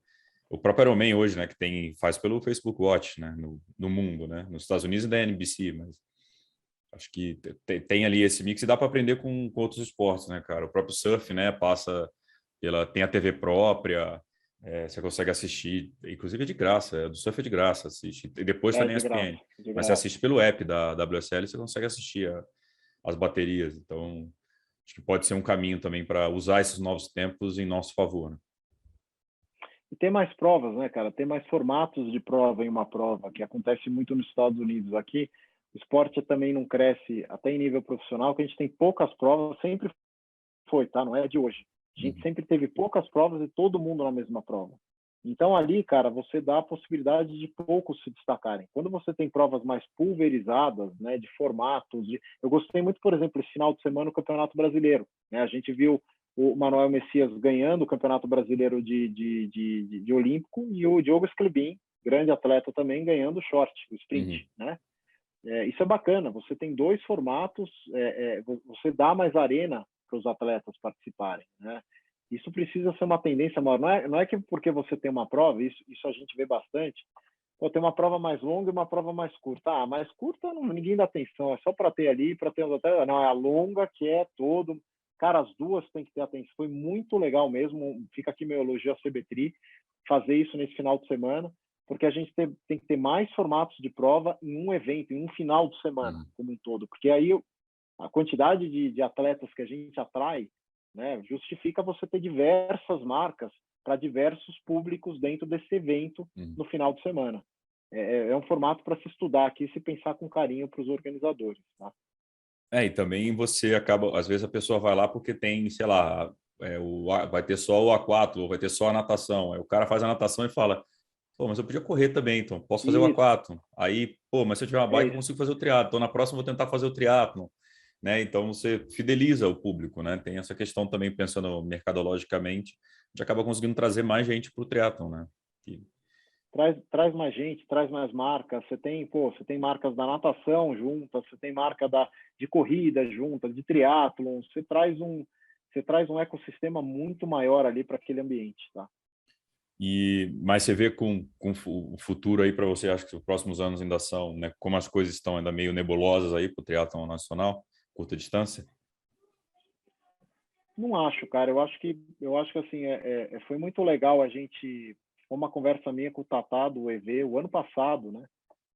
[SPEAKER 1] o próprio Ironman hoje, né, que faz pelo Facebook Watch, né, no mundo, né? Nos Estados Unidos da NBC, mas acho que tem ali esse mix e dá para aprender com outros esportes, né, cara? O próprio surf, né, tem a TV própria, você consegue assistir, inclusive é de graça, do surf é de graça, assiste. E depois também a
[SPEAKER 2] De graça,
[SPEAKER 1] ESPN.
[SPEAKER 2] de
[SPEAKER 1] Mas você
[SPEAKER 2] graça.
[SPEAKER 1] assiste pelo app da WSL, você consegue assistir as baterias. Então, acho que pode ser um caminho também para usar esses novos tempos em nosso favor, né?
[SPEAKER 2] E tem mais provas, né, cara? Tem mais formatos de prova em uma prova, que acontece muito nos Estados Unidos. Aqui, o esporte também não cresce até em nível profissional, que a gente tem poucas provas, sempre foi, tá? Não é de hoje. A gente sempre teve poucas provas e todo mundo na mesma prova. Então, ali, cara, você dá a possibilidade de poucos se destacarem. Quando você tem provas mais pulverizadas, né, de formatos... Eu gostei muito, por exemplo, esse final de semana, o Campeonato Brasileiro, né? A gente viu o Manuel Messias ganhando o Campeonato Brasileiro de Olímpico e o Diogo Sclebin, grande atleta também, ganhando o short, o sprint, né? Isso é bacana, você tem dois formatos, você dá mais arena para os atletas participarem, né? Isso precisa ser uma tendência maior. Não é que porque você tem uma prova, isso a gente vê bastante, tem uma prova mais longa e uma prova mais curta. Ah, mais curta ninguém dá atenção, é só para ter ali, para ter até. Não, é a longa que é todo. Cara, as duas têm que ter atenção. Foi muito legal mesmo. Fica aqui meu elogio à CBTRI, fazer isso nesse final de semana, porque a gente tem que ter mais formatos de prova em um evento, em um final de semana, como um todo. Porque aí a quantidade de atletas que a gente atrai, né, justifica você ter diversas marcas para diversos públicos dentro desse evento no final de semana. É um formato para se estudar aqui e se pensar com carinho para os organizadores, tá?
[SPEAKER 1] E também você acaba, às vezes a pessoa vai lá porque tem, sei lá, vai ter só o aquatlo, ou vai ter só a natação. Aí o cara faz a natação e fala, pô, mas eu podia correr também, então posso fazer o
[SPEAKER 2] Isso,
[SPEAKER 1] aquatlo. Aí, pô, mas se eu tiver uma bike, eu
[SPEAKER 2] isso.
[SPEAKER 1] consigo fazer o triatlo. Então na próxima eu vou tentar fazer o triatlo, né? Então você fideliza o público, né? Tem essa questão também, pensando mercadologicamente, a gente acaba conseguindo trazer mais gente para o triatlo, né? E...
[SPEAKER 2] Traz mais gente, traz mais marcas. Você tem marcas da natação juntas, você tem marca de corrida juntas, de triatlon. Você traz um ecossistema muito maior ali para aquele ambiente, tá?
[SPEAKER 1] Mas você vê com o futuro aí para você, acho que os próximos anos ainda são, né? Como as coisas estão ainda meio nebulosas aí para o triatlon nacional, curta distância?
[SPEAKER 2] Não acho, cara. Eu acho que assim foi muito legal a gente. Foi uma conversa minha com o Tatá do EV o ano passado, né?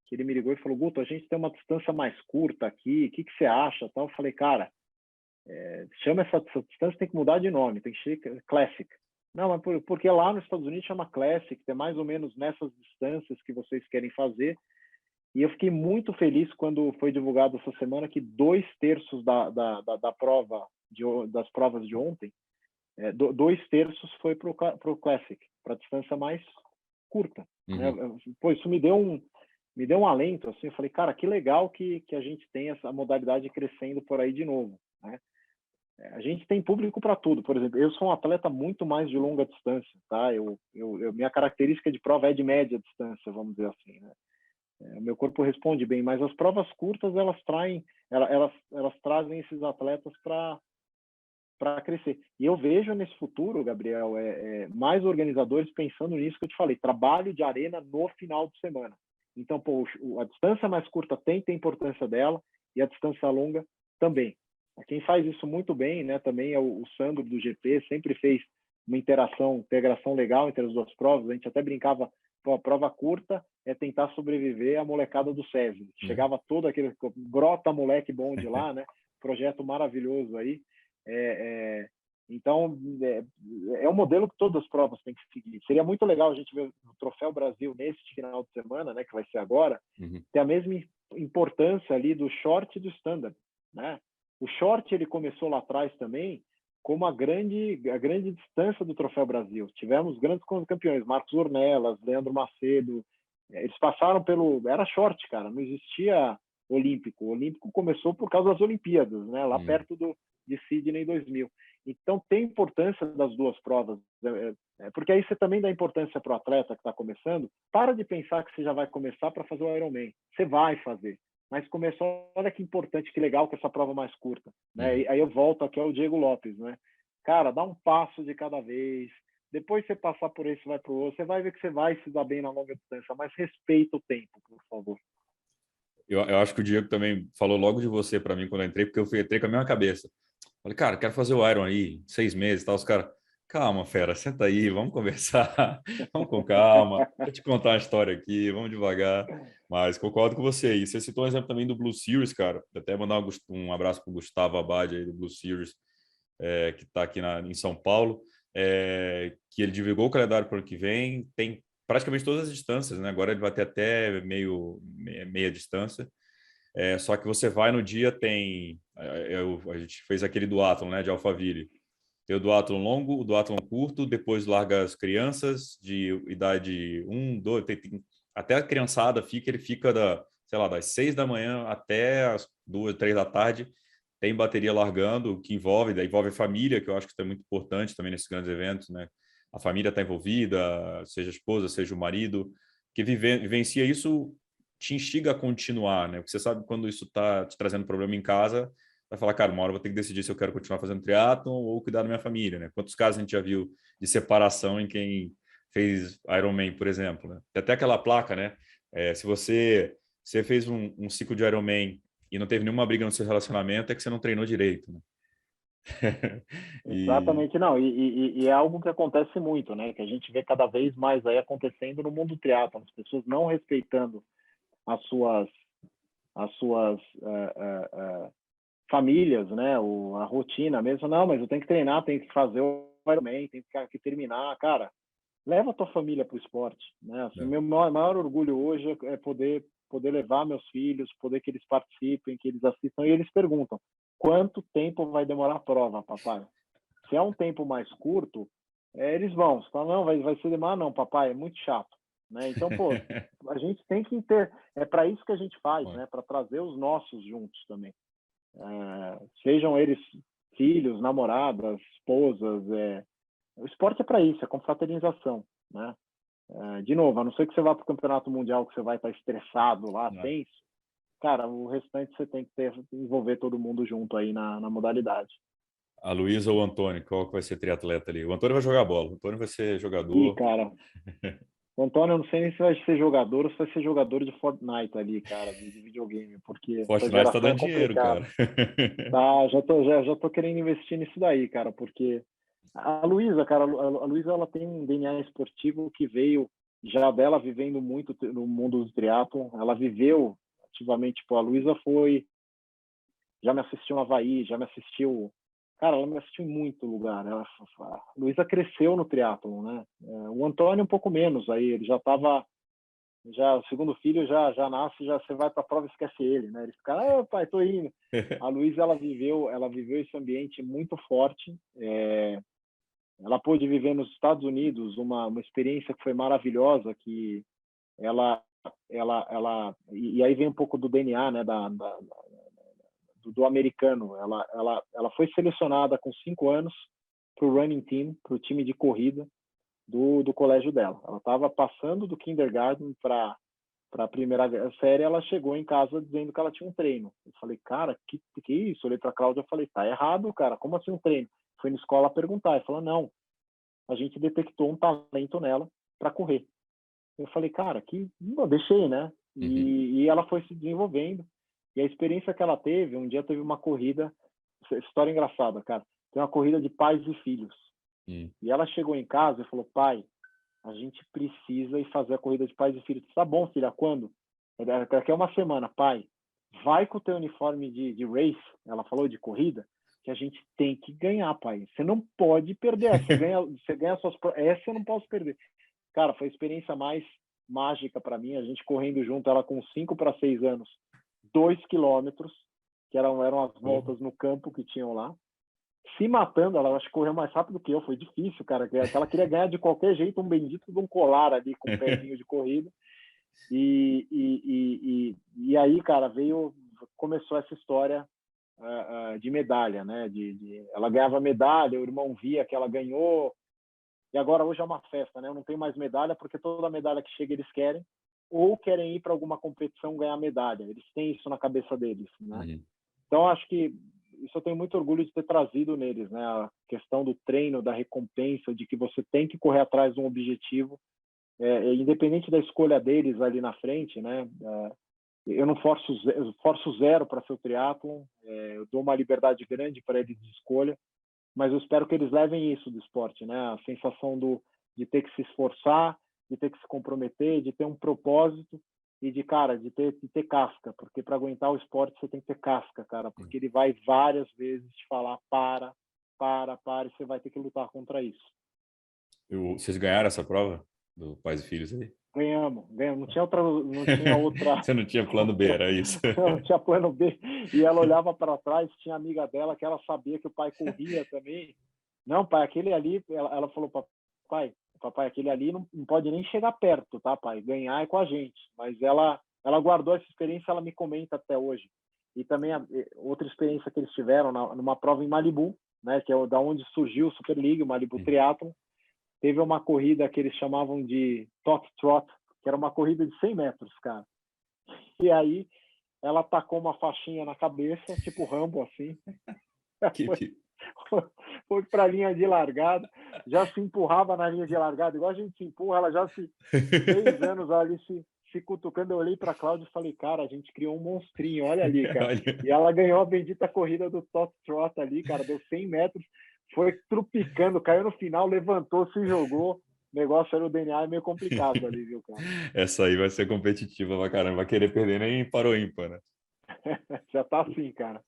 [SPEAKER 2] Que ele me ligou e falou: Guto, a gente tem uma distância mais curta aqui. O que você acha? Tal. Eu falei, cara, chama essa distância, tem que mudar de nome, tem que ser Classic. Não, mas porque lá nos Estados Unidos chama Classic, é mais ou menos nessas distâncias que vocês querem fazer. E eu fiquei muito feliz quando foi divulgado essa semana que 2/3 da prova, das provas de ontem, 2/3 foi para o Classic, para a distância mais curta. Né? Pô, isso me deu um alento, assim, eu falei, cara, que legal que a gente tem essa modalidade crescendo por aí de novo, né? A gente tem público para tudo. Por exemplo, eu sou um atleta muito mais de longa distância, tá? Minha característica de prova é de média distância, vamos dizer assim, né? Meu corpo responde bem, mas as provas curtas elas trazem esses atletas para crescer. E eu vejo nesse futuro, Gabriel, mais organizadores pensando nisso que eu te falei, trabalho de arena no final de semana. Então, pô, a distância mais curta tem a importância dela e a distância longa também. Quem faz isso muito bem, né, também é o Sandro do GP, sempre fez uma integração legal entre as duas provas. A gente até brincava, pô, a prova curta é tentar sobreviver à molecada do SESI. Chegava todo aquele brota moleque bom de lá, né? Projeto maravilhoso aí. Então, é um modelo que todas as provas têm que seguir. Seria muito legal a gente ver o Troféu Brasil nesse final de semana, né, que vai ser agora, ter a mesma importância ali do short e do standard, né? O short ele começou lá atrás também como a grande distância do Troféu Brasil. Tivemos grandes campeões, Marcos Ornelas, Leandro Macedo, eles passaram era short, cara, não existia olímpico. O olímpico começou por causa das Olimpíadas, né, lá perto de Sydney 2000. Então tem importância das duas provas, porque aí você também dá importância para o atleta que está começando. Para de pensar que você já vai começar para fazer o Ironman, você vai fazer. Mas começou, olha que importante, que legal que essa prova mais curta, né? E aí eu volto aqui ao Diego Lopes, né? Cara, dá um passo de cada vez. Depois você passar por esse, vai para o outro. Você vai ver que você vai se dar bem na longa distância, mas respeita o tempo, por favor.
[SPEAKER 1] Eu acho que o Diego também falou logo de você para mim quando eu entrei, porque eu entrei com a mesma cabeça. Falei, cara, quero fazer o Iron aí, 6 meses e tal. Os caras, calma, fera, senta aí, vamos conversar, vamos com calma. Vou te contar uma história aqui, vamos devagar. Mas concordo com você. E você citou um exemplo também do Blue Series, cara. Vou até mandar um abraço para o Gustavo Abad aí do Blue Series, que está aqui em São Paulo, que ele divulgou o calendário para o ano que vem. Tem praticamente todas as distâncias, né? Agora ele vai ter até meia distância. Só que você vai no dia, a gente fez aquele duatlon, né, de Alphaville. Tem o duatlon longo, o duatlon curto, depois larga as crianças de idade 1, 2, até a criançada ele fica sei lá, das 6 da manhã até as 2, 3 da tarde, tem bateria largando, que envolve a família, que eu acho que é muito importante também nesses grandes eventos, né? A família está envolvida, seja a esposa, seja o marido, que vivencia isso te instiga a continuar, né? Porque você sabe quando isso está te trazendo problema em casa, vai falar, cara, uma hora eu vou ter que decidir se eu quero continuar fazendo triatlon ou cuidar da minha família, né? Quantos casos a gente já viu de separação em quem fez Ironman, por exemplo, né? Tem até aquela placa, né? Se você fez um ciclo de Ironman e não teve nenhuma briga no seu relacionamento, é que você não treinou direito, né?
[SPEAKER 2] Exatamente, não. E é algo que acontece muito, né? Que a gente vê cada vez mais aí acontecendo no mundo do triatlon, as pessoas não respeitando as suas famílias, né? A rotina mesmo. Não, mas eu tenho que treinar, tenho que fazer o Ironman, tenho que terminar. Cara, leva a tua família para o esporte, né? Assim, meu maior orgulho hoje é poder levar meus filhos, poder que eles participem, que eles assistam, e eles perguntam, quanto tempo vai demorar a prova, papai? Se é um tempo mais curto, eles vão. Você fala, não, vai ser demais, não, papai, é muito chato. Né? Então, pô, a gente tem que ter. É para isso que a gente faz, né? Para trazer os nossos juntos também. Sejam eles filhos, namoradas, esposas. O esporte é para isso, é confraternização, né? De novo, a não ser que você vá para o campeonato mundial, que você vai estar estressado lá, tenso. Cara, o restante você tem que envolver todo mundo junto aí na modalidade.
[SPEAKER 1] A Luísa ou o Antônio, qual que vai ser triatleta ali? O Antônio vai jogar bola, o Antônio vai ser jogador.
[SPEAKER 2] Cara, o Antônio, eu não sei nem se vai ser jogador ou se vai ser jogador de Fortnite ali, cara, de videogame, porque essa
[SPEAKER 1] Fortnite tá
[SPEAKER 2] geração é
[SPEAKER 1] dando dinheiro,
[SPEAKER 2] complicada.
[SPEAKER 1] cara.
[SPEAKER 2] Tá, já tô querendo investir nisso daí, cara, porque a Luísa, cara, a Luísa, ela tem um DNA esportivo que veio já dela vivendo muito no mundo do triatlon. Ela viveu ativamente, tipo, a Luísa já me assistiu no Havaí, já me assistiu. Cara, ela me assistiu em muito lugar. A Luísa cresceu no triatlon, né? O Antônio um pouco menos aí, ele já estava, o segundo filho já nasce, já você vai para a prova e esquece ele, né? Ele fica, pai, tô indo. A Luísa, ela viveu esse ambiente muito forte. Ela pôde viver nos Estados Unidos uma experiência que foi maravilhosa, que ela e aí vem um pouco do DNA, né, do americano. Ela foi selecionada com 5 anos para o running team, para o time de corrida do colégio dela. Ela estava passando do kindergarten para a primeira série. Ela chegou em casa dizendo que ela tinha um treino. Eu falei, cara, que isso? Eu olhei para a Cláudia e falei, tá errado, cara, como assim um treino? Foi na escola perguntar. Ele falou, não, a gente detectou um talento nela para correr. Eu falei, cara, deixei, né? E ela foi se desenvolvendo. E a experiência que ela teve, um dia teve uma corrida, história engraçada, cara, tem uma corrida de pais e filhos. E ela chegou em casa e falou, pai, a gente precisa ir fazer a corrida de pais e filhos. Tá bom, filha, quando? Daqui a uma semana, pai, vai com o teu uniforme de race, ela falou, de corrida, que a gente tem que ganhar, pai. Você não pode perder. Você ganha suas... Essa eu não posso perder. Cara, foi a experiência mais mágica para mim, a gente correndo junto, ela com 5 para 6 anos, 2 quilômetros, que eram as voltas no campo que tinham lá, se matando. Ela acho que correu mais rápido que eu, foi difícil, cara, que ela queria ganhar de qualquer jeito um bendito de um colar ali com um pezinho de corrida. E aí, cara, começou essa história de medalha, né? Ela ganhava medalha, o irmão via que ela ganhou, e agora hoje é uma festa, né? Eu não tenho mais medalha, porque toda medalha que chega eles querem, ou querem ir para alguma competição ganhar medalha. Eles têm isso na cabeça deles, né? Então, acho que isso eu tenho muito orgulho de ter trazido neles, né? A questão do treino, da recompensa, de que você tem que correr atrás de um objetivo, independente da escolha deles ali na frente, né? Eu não forço zero para ser o triatlon, eu dou uma liberdade grande para eles de escolha, mas eu espero que eles levem isso do esporte, né? A sensação de ter que se esforçar, de ter que se comprometer, de ter um propósito e de ter casca, porque para aguentar o esporte você tem que ter casca, cara, porque ele vai várias vezes te falar para, e você vai ter que lutar contra isso.
[SPEAKER 1] Vocês ganharam essa prova do Pais e Filhos aí?
[SPEAKER 2] Ganhamos. Não tinha outra.
[SPEAKER 1] Você não tinha plano B, era isso?
[SPEAKER 2] Não tinha plano B. E ela olhava para trás, tinha amiga dela que ela sabia que o pai corria também. Não, pai, aquele ali, ela falou, papai, aquele ali não pode nem chegar perto, tá, pai? Ganhar é com a gente. Mas ela guardou essa experiência, ela me comenta até hoje. E também outra experiência que eles tiveram numa prova em Malibu, né, que é da onde surgiu o Super League, o Malibu Triathlon. Teve uma corrida que eles chamavam de Tot Trot, que era uma corrida de 100 metros, cara. E aí ela tacou uma faixinha na cabeça, tipo Rambo, assim. Foi para a linha de largada, já se empurrava na linha de largada, igual a gente se empurra, ela já 6 anos ali se cutucando. Eu olhei para a Cláudia e falei, cara, a gente criou um monstrinho, olha ali, cara. E ela ganhou a bendita corrida do Tot Trot ali, cara, deu 100 metros, foi trupicando, caiu no final, levantou, se jogou. O negócio era o DNA, é meio complicado ali, viu, cara?
[SPEAKER 1] Essa aí vai ser competitiva pra caramba, vai querer perder nem para o ímpar, né?
[SPEAKER 2] Já tá assim, cara.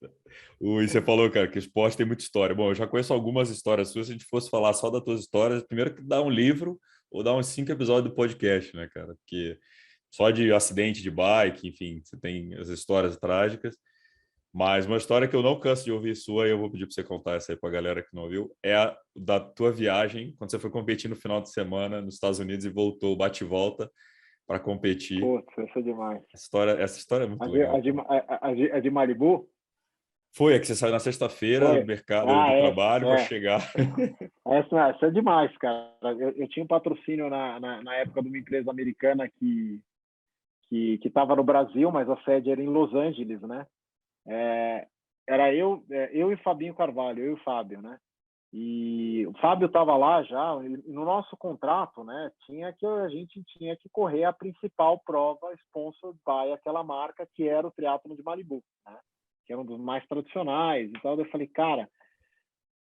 [SPEAKER 1] E você falou, cara, que esporte tem muita história. Bom, eu já conheço algumas histórias suas. Se a gente fosse falar só das tuas histórias, primeiro que dá um livro ou dá uns 5 episódios do podcast, né, cara? Porque só de acidente de bike, enfim, você tem as histórias trágicas. Mas uma história que eu não canso de ouvir sua, e eu vou pedir para você contar essa aí para a galera que não ouviu, é a da tua viagem, quando você foi competir no final de semana nos Estados Unidos e voltou, bate e volta, para competir.
[SPEAKER 2] Putz, essa é demais.
[SPEAKER 1] Essa história é muito legal.
[SPEAKER 2] A de Malibu?
[SPEAKER 1] Foi a que você saiu na sexta-feira do mercado do trabalho para chegar.
[SPEAKER 2] Essa é demais, cara. Eu tinha um patrocínio na época de uma empresa americana que estava no Brasil, mas a sede era em Los Angeles, né? Era eu e Fabinho Carvalho, eu e o Fábio, né? E o Fábio estava lá já, e no nosso contrato, né, a gente tinha que correr a principal prova sponsored by aquela marca, que era o triatlon de Malibu, né? Que era um dos mais tradicionais e tal. Eu falei, cara,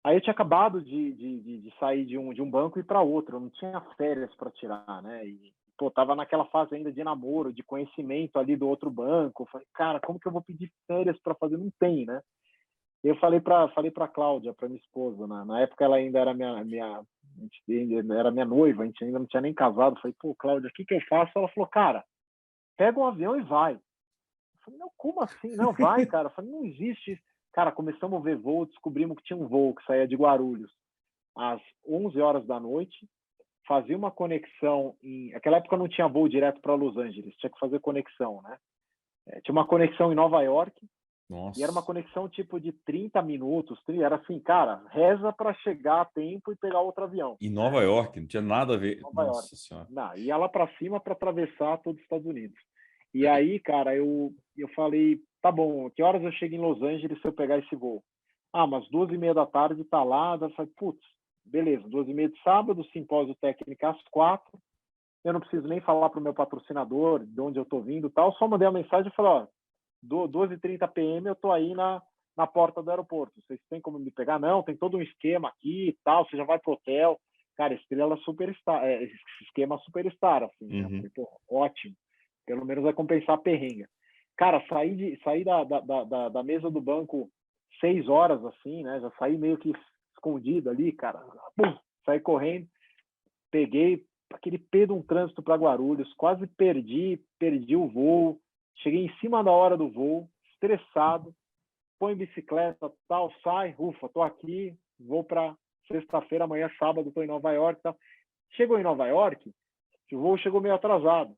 [SPEAKER 2] aí eu tinha acabado de sair de um banco e ir para outro, eu não tinha férias para tirar, né? E tava naquela fase ainda de namoro, de conhecimento ali do outro banco. Eu falei, cara, como que eu vou pedir férias para fazer? Não tem, né? Eu falei para Cláudia, para minha esposa, na época ela ainda era era minha noiva, a gente ainda não tinha nem casado. Eu falei, pô, Cláudia, o que eu faço? Ela falou, cara, pega um avião e vai. Eu falei, não, como assim? Não, vai, cara. Eu falei, não existe isso. Cara, começamos a ver voo, descobrimos que tinha um voo que saía de Guarulhos às 11 horas da noite, fazia uma conexão naquela época não tinha voo direto para Los Angeles, tinha que fazer conexão, né? Tinha uma conexão em Nova York,
[SPEAKER 1] Nossa.
[SPEAKER 2] E era uma conexão tipo de 30 minutos, era assim, cara, reza para chegar a tempo e pegar outro avião.
[SPEAKER 1] Em Nova York, não tinha nada a ver.
[SPEAKER 2] Nova York.
[SPEAKER 1] Nossa Senhora.
[SPEAKER 2] Não, ia lá para cima para atravessar todos os Estados Unidos. E aí, cara, eu falei, tá bom, que horas eu chego em Los Angeles se eu pegar esse voo? Ah, mas 2h30 da tarde tá lá. Eu falei, putz, beleza, 2h30 de sábado, simpósio técnico às 4. Eu não preciso nem falar para o meu patrocinador de onde eu tô vindo e tal. Só mandei uma mensagem e falei, ó, 12h30 p.m. eu tô aí na porta do aeroporto. Vocês têm como me pegar? Não, tem todo um esquema aqui e tal. Você já vai pro hotel. Cara, estrela superstar, esquema superstar, assim, né?
[SPEAKER 1] Uhum.
[SPEAKER 2] Falei, pô, ótimo. Pelo menos vai compensar a perrenga. Cara, saí da mesa do banco 6 horas, assim, né? Já saí meio que escondido ali, cara. Pum, saí correndo, peguei aquele pé de um trânsito para Guarulhos, quase perdi o voo, cheguei em cima da hora do voo, estressado, põe bicicleta, tal, sai, ufa, tô aqui, vou para sexta-feira, amanhã sábado, tô em Nova York, tal. Chegou em Nova York, o voo chegou meio atrasado.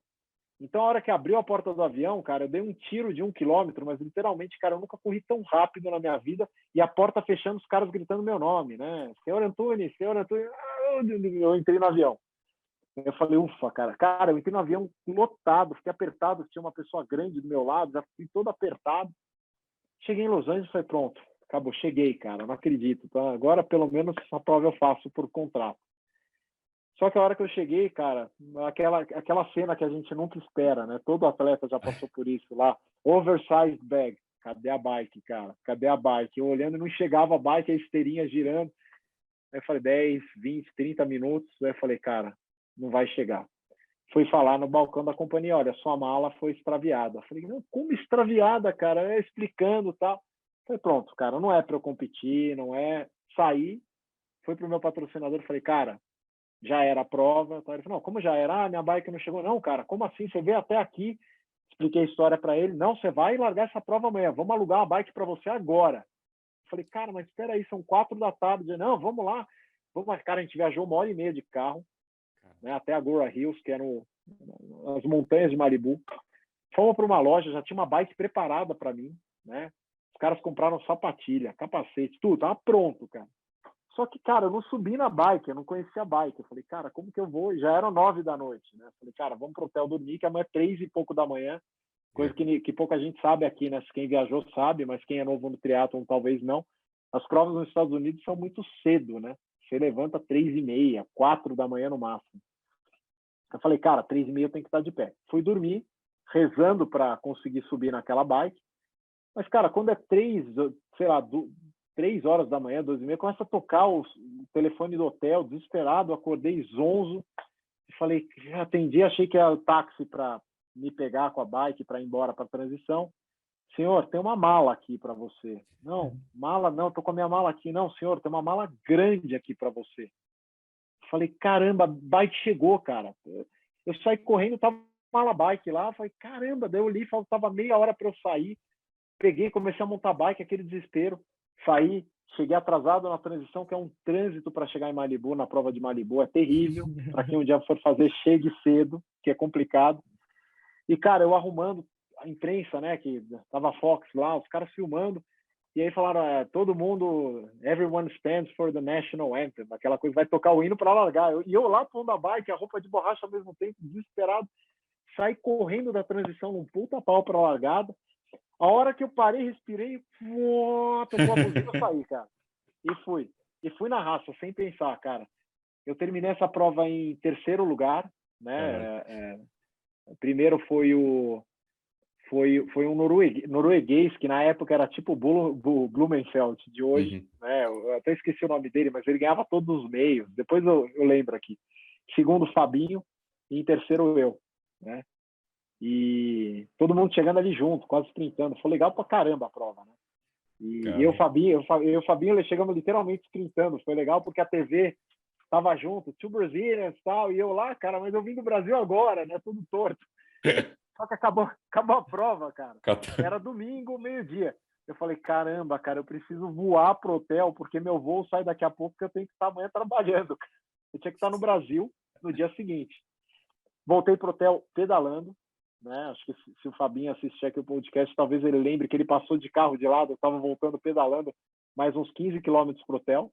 [SPEAKER 2] Então, a hora que abriu a porta do avião, cara, eu dei um tiro de 1 quilômetro, mas literalmente, cara, eu nunca corri tão rápido na minha vida, e a porta fechando, os caras gritando meu nome, né? Senhor Antunes, eu entrei no avião. Eu falei, ufa, cara. Cara, eu entrei no avião lotado, fiquei apertado, tinha uma pessoa grande do meu lado, já fui todo apertado. Cheguei em Los Angeles e falei, pronto, acabou, cheguei, cara, não acredito. Tá? Agora, pelo menos, a prova eu faço por contrato. Só que a hora que eu cheguei, cara, aquela cena que a gente nunca espera, né? Todo atleta já passou por isso lá. Oversized bag. Cadê a bike, cara? Cadê a bike? Eu olhando, não chegava a bike, a esteirinha girando. Aí eu falei, 10, 20, 30 minutos. Aí eu falei, cara, não vai chegar. Fui falar no balcão da companhia, olha, sua mala foi extraviada. Eu falei, não, como extraviada, cara? Eu explicando e tal. Falei, pronto, cara, não é para eu competir, não é. Saí, fui pro meu patrocinador, falei, cara, já era a prova. Então ele falou, não, como já era? Ah, minha bike não chegou. Não, cara, como assim? Você veio até aqui. Expliquei a história para ele. Não, você vai largar essa prova amanhã. Vamos alugar a bike para você agora. Falei, cara, mas espera aí, são 4 da tarde. Não, vamos lá. Vamos, cara, a gente viajou 1h30 de carro, né, até Agoura Hills, que eram as montanhas de Malibu. Fomos para uma loja, já tinha uma bike preparada para mim, né? Os caras compraram sapatilha, capacete, tudo, tava pronto, cara. Só que, cara, eu não subi na bike, eu não conhecia a bike. Eu falei, cara, como que eu vou? Já eram 9 da noite, né? Eu falei, cara, vamos pro hotel dormir, que amanhã é 3 e pouco da manhã. Coisa que pouca gente sabe aqui, né? Quem viajou sabe, mas quem é novo no triatlon talvez não. As provas nos Estados Unidos são muito cedo, né? Você levanta 3h30, 4 da manhã no máximo. Eu falei, cara, 3h30 eu tenho que estar de pé. Fui dormir, rezando para conseguir subir naquela bike. Mas, cara, quando é 3 horas da manhã, 2h30, começa a tocar o telefone do hotel, desesperado, acordei zonzo. Falei, atendi, achei que era o táxi para me pegar com a bike para ir embora para a transição. Senhor, tem uma mala aqui para você. Não, mala não, tô com a minha mala aqui. Não, senhor, tem uma mala grande aqui para você. Falei, caramba, a bike chegou, cara. Eu saí correndo, tava uma bike lá. Falei, caramba, daí eu li, faltava meia hora para eu sair. Peguei, comecei a montar bike, aquele desespero. Saí, cheguei atrasado na transição, que é um trânsito para chegar em Malibu, na prova de Malibu. É terrível. Para quem um dia for fazer, chegue cedo, que é complicado. E, cara, eu arrumando a imprensa, né, que tava a Fox lá, os caras filmando. E aí falaram, todo mundo, everyone stands for the national anthem, aquela coisa, vai tocar o hino para largar. E eu lá pondo a bike, a roupa de borracha ao mesmo tempo, desesperado, saí correndo da transição num puta pau para a largada. A hora que eu parei, respirei, tocou a buzina, eu saí, cara. E fui. E fui na raça, sem pensar, cara. Eu terminei essa prova em terceiro lugar, né? Primeiro foi um norueguês, que na época era tipo o Blumenfeld de hoje, né? Eu até esqueci o nome dele, mas ele ganhava todos os meios. Depois eu lembro aqui. Segundo, Fabinho, e em terceiro eu, né? E todo mundo chegando ali junto, quase sprintando. Foi legal pra caramba a prova, né? E eu, Fabinho, chegamos literalmente sprintando. Foi legal porque a TV tava junto, Two Brazilians e tal, e eu lá, cara, mas eu vim do Brasil agora, né? Tudo torto. Só que acabou a prova, cara. Era domingo, meio-dia. Eu falei, caramba, cara, eu preciso voar pro hotel, porque meu voo sai daqui a pouco, que eu tenho que estar amanhã trabalhando. Eu tinha que estar no Brasil no dia seguinte. Voltei pro hotel pedalando. né? Acho que se o Fabinho assistir aqui o podcast, talvez ele lembre que ele passou de carro de lado, eu estava voltando pedalando mais uns 15 quilômetros para o hotel.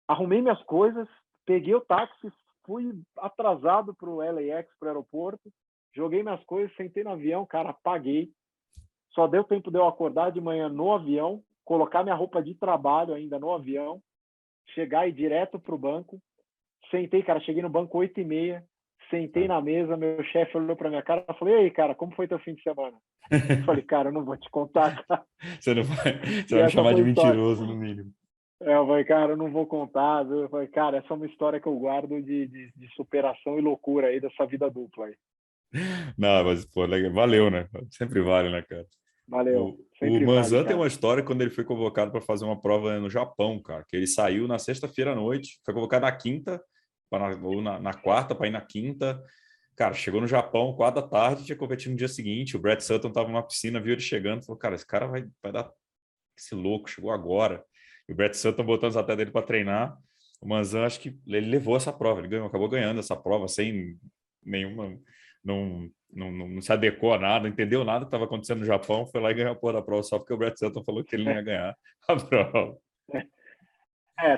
[SPEAKER 2] Arrumei minhas coisas, peguei o táxi, fui atrasado para o LAX, para o aeroporto, joguei minhas coisas, sentei no avião, cara, apaguei. Só deu tempo de eu acordar de manhã no avião, colocar minha roupa de trabalho ainda no avião, chegar e ir direto para o banco. Sentei, cara, cheguei no banco 8h30, sentei na mesa, meu chefe olhou para minha cara e falou: "E aí, cara, como foi teu fim de semana?" Eu falei: "Cara, eu não vou te contar, cara."
[SPEAKER 1] Você não vai, você
[SPEAKER 2] E
[SPEAKER 1] vai me
[SPEAKER 2] essa
[SPEAKER 1] chamar
[SPEAKER 2] foi
[SPEAKER 1] de
[SPEAKER 2] a história.
[SPEAKER 1] mentiroso, no mínimo.
[SPEAKER 2] Eu falei: "Cara, eu não vou contar." Eu falei: "Cara, essa é uma história que eu guardo de superação e loucura aí dessa vida dupla aí."
[SPEAKER 1] Não, mas, pô, valeu, né? Sempre vale, né, cara?
[SPEAKER 2] Valeu.
[SPEAKER 1] O
[SPEAKER 2] Sempre vale,
[SPEAKER 1] Manzan tem
[SPEAKER 2] cara.
[SPEAKER 1] uma história quando ele foi convocado para fazer uma prova no Japão, cara, que ele saiu na sexta-feira à noite, foi convocado na quinta, ou na quarta, para ir na quinta. Cara, chegou no Japão, 4 da tarde, tinha competido no dia seguinte. O Brett Sutton estava numa piscina, viu ele chegando, falou: "Cara, esse cara vai dar esse louco, chegou agora." E o Brett Sutton botando os atletas dele para treinar. O Manzan, acho que ele levou essa prova, ele ganhou, acabou ganhando essa prova sem nenhuma. Não se adequou a nada, entendeu nada que estava acontecendo no Japão, foi lá e ganhou a porra da prova só porque o Brett Sutton falou que ele não ia ganhar a prova.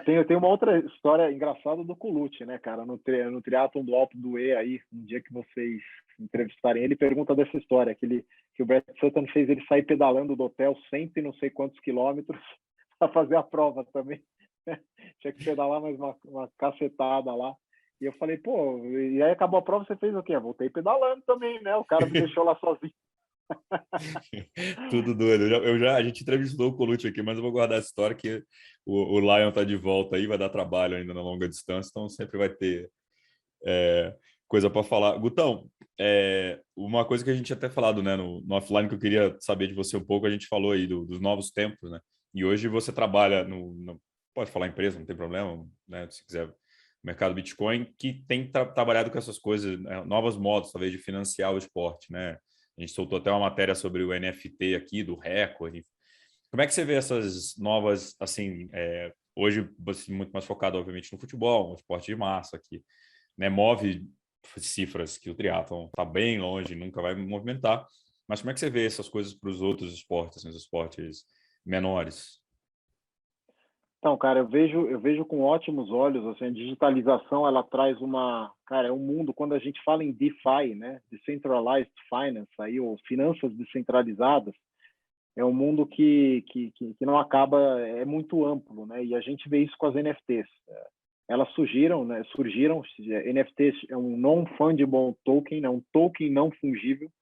[SPEAKER 2] Tem uma outra história engraçada do Colucci, né, cara? No triatlon do Alpe d'Huez aí, um dia que vocês entrevistarem ele, pergunta dessa história, que o Brett Sutton fez ele sair pedalando do hotel cento e não sei quantos quilômetros para fazer a prova também. Tinha que pedalar mais uma cacetada lá. E eu falei: "Pô, e aí acabou a prova, você fez o quê?" "Eu voltei pedalando também, né? O cara me deixou lá sozinho."
[SPEAKER 1] Tudo doido. A gente entrevistou o Colucci aqui, mas eu vou guardar essa história que o Lion tá de volta aí, vai dar trabalho ainda na longa distância, então sempre vai ter coisa para falar. Gutão, uma coisa que a gente tinha até falado, né, no offline, que eu queria saber de você um pouco, a gente falou aí dos novos tempos, né? E hoje você trabalha pode falar empresa, não tem problema, né? Se quiser, no mercado Bitcoin, que tem trabalhado com essas coisas, né, novos modos, talvez, de financiar o esporte, né? A gente soltou até uma matéria sobre o NFT aqui, do Record. Como é que você vê essas novas, assim, hoje você é muito mais focado, obviamente, no futebol, no esporte de massa, que, né, move cifras que o triatlon está bem longe, nunca vai movimentar. Mas como é que você vê essas coisas para os outros esportes, assim, os esportes menores?
[SPEAKER 2] Então, cara, eu vejo com ótimos olhos, assim, a digitalização, ela traz cara, é um mundo, quando a gente fala em DeFi, né, Decentralized Finance, aí, ou finanças descentralizadas, é um mundo que não acaba, é muito amplo, né, e a gente vê isso com as NFTs. Elas surgiram, né, NFTs é um non-fungible token, é um token não fungível.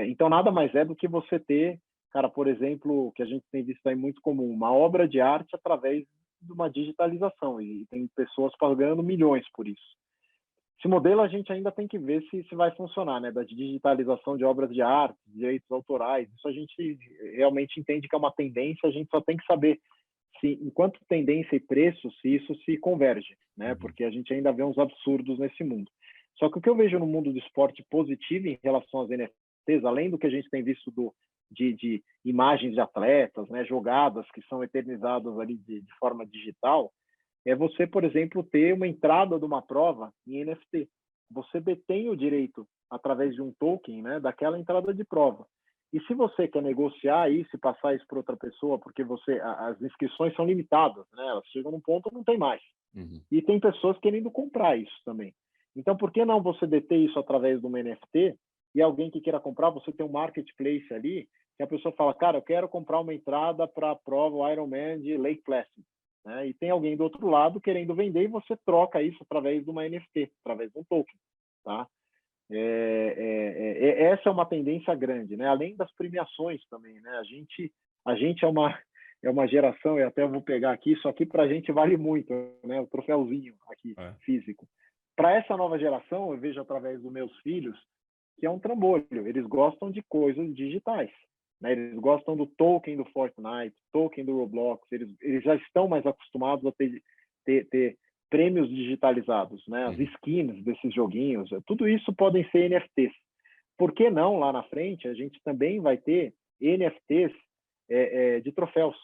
[SPEAKER 2] Então, nada mais é do que você ter, cara, por exemplo, que a gente tem visto aí muito comum, uma obra de arte através de uma digitalização, e tem pessoas pagando milhões por isso. Esse modelo a gente ainda tem que ver se vai funcionar, né? Da digitalização de obras de arte, direitos autorais. Isso a gente realmente entende que é uma tendência, a gente só tem que saber se, enquanto tendência e preço, se isso se converge, né? Porque a gente ainda vê uns absurdos nesse mundo. Só que o que eu vejo no mundo do esporte positivo em relação às NFTs, além do que a gente tem visto de imagens de atletas, né, jogadas que são eternizadas ali de forma digital, é você, por exemplo, ter uma entrada de uma prova em NFT. Você detém o direito, através de um token, né, daquela entrada de prova. E se você quer negociar isso e passar isso para outra pessoa, porque as inscrições são limitadas, né, elas chegam num ponto e não tem mais.
[SPEAKER 1] Uhum.
[SPEAKER 2] E tem pessoas querendo comprar isso também. Então, por que não você deter isso através de uma NFT e alguém que queira comprar, você tem um marketplace ali, que a pessoa fala: "Cara, eu quero comprar uma entrada para a prova Ironman de Lake Placid." Né? E tem alguém do outro lado querendo vender e você troca isso através de uma NFT, através de um token. Tá? Essa é uma tendência grande, né? Além das premiações também. Né? A gente é uma geração, e até eu vou pegar aqui, isso aqui para a gente vale muito, né? O troféuzinho aqui, físico. Para essa nova geração, eu vejo através dos meus filhos que é um trambolho. Eles gostam de coisas digitais. Né? Eles gostam do token do Fortnite, token do Roblox. Eles já estão mais acostumados a ter prêmios digitalizados, né? As skins desses joguinhos. Tudo isso podem ser NFTs. Por que não, lá na frente, a gente também vai ter NFTs de troféus,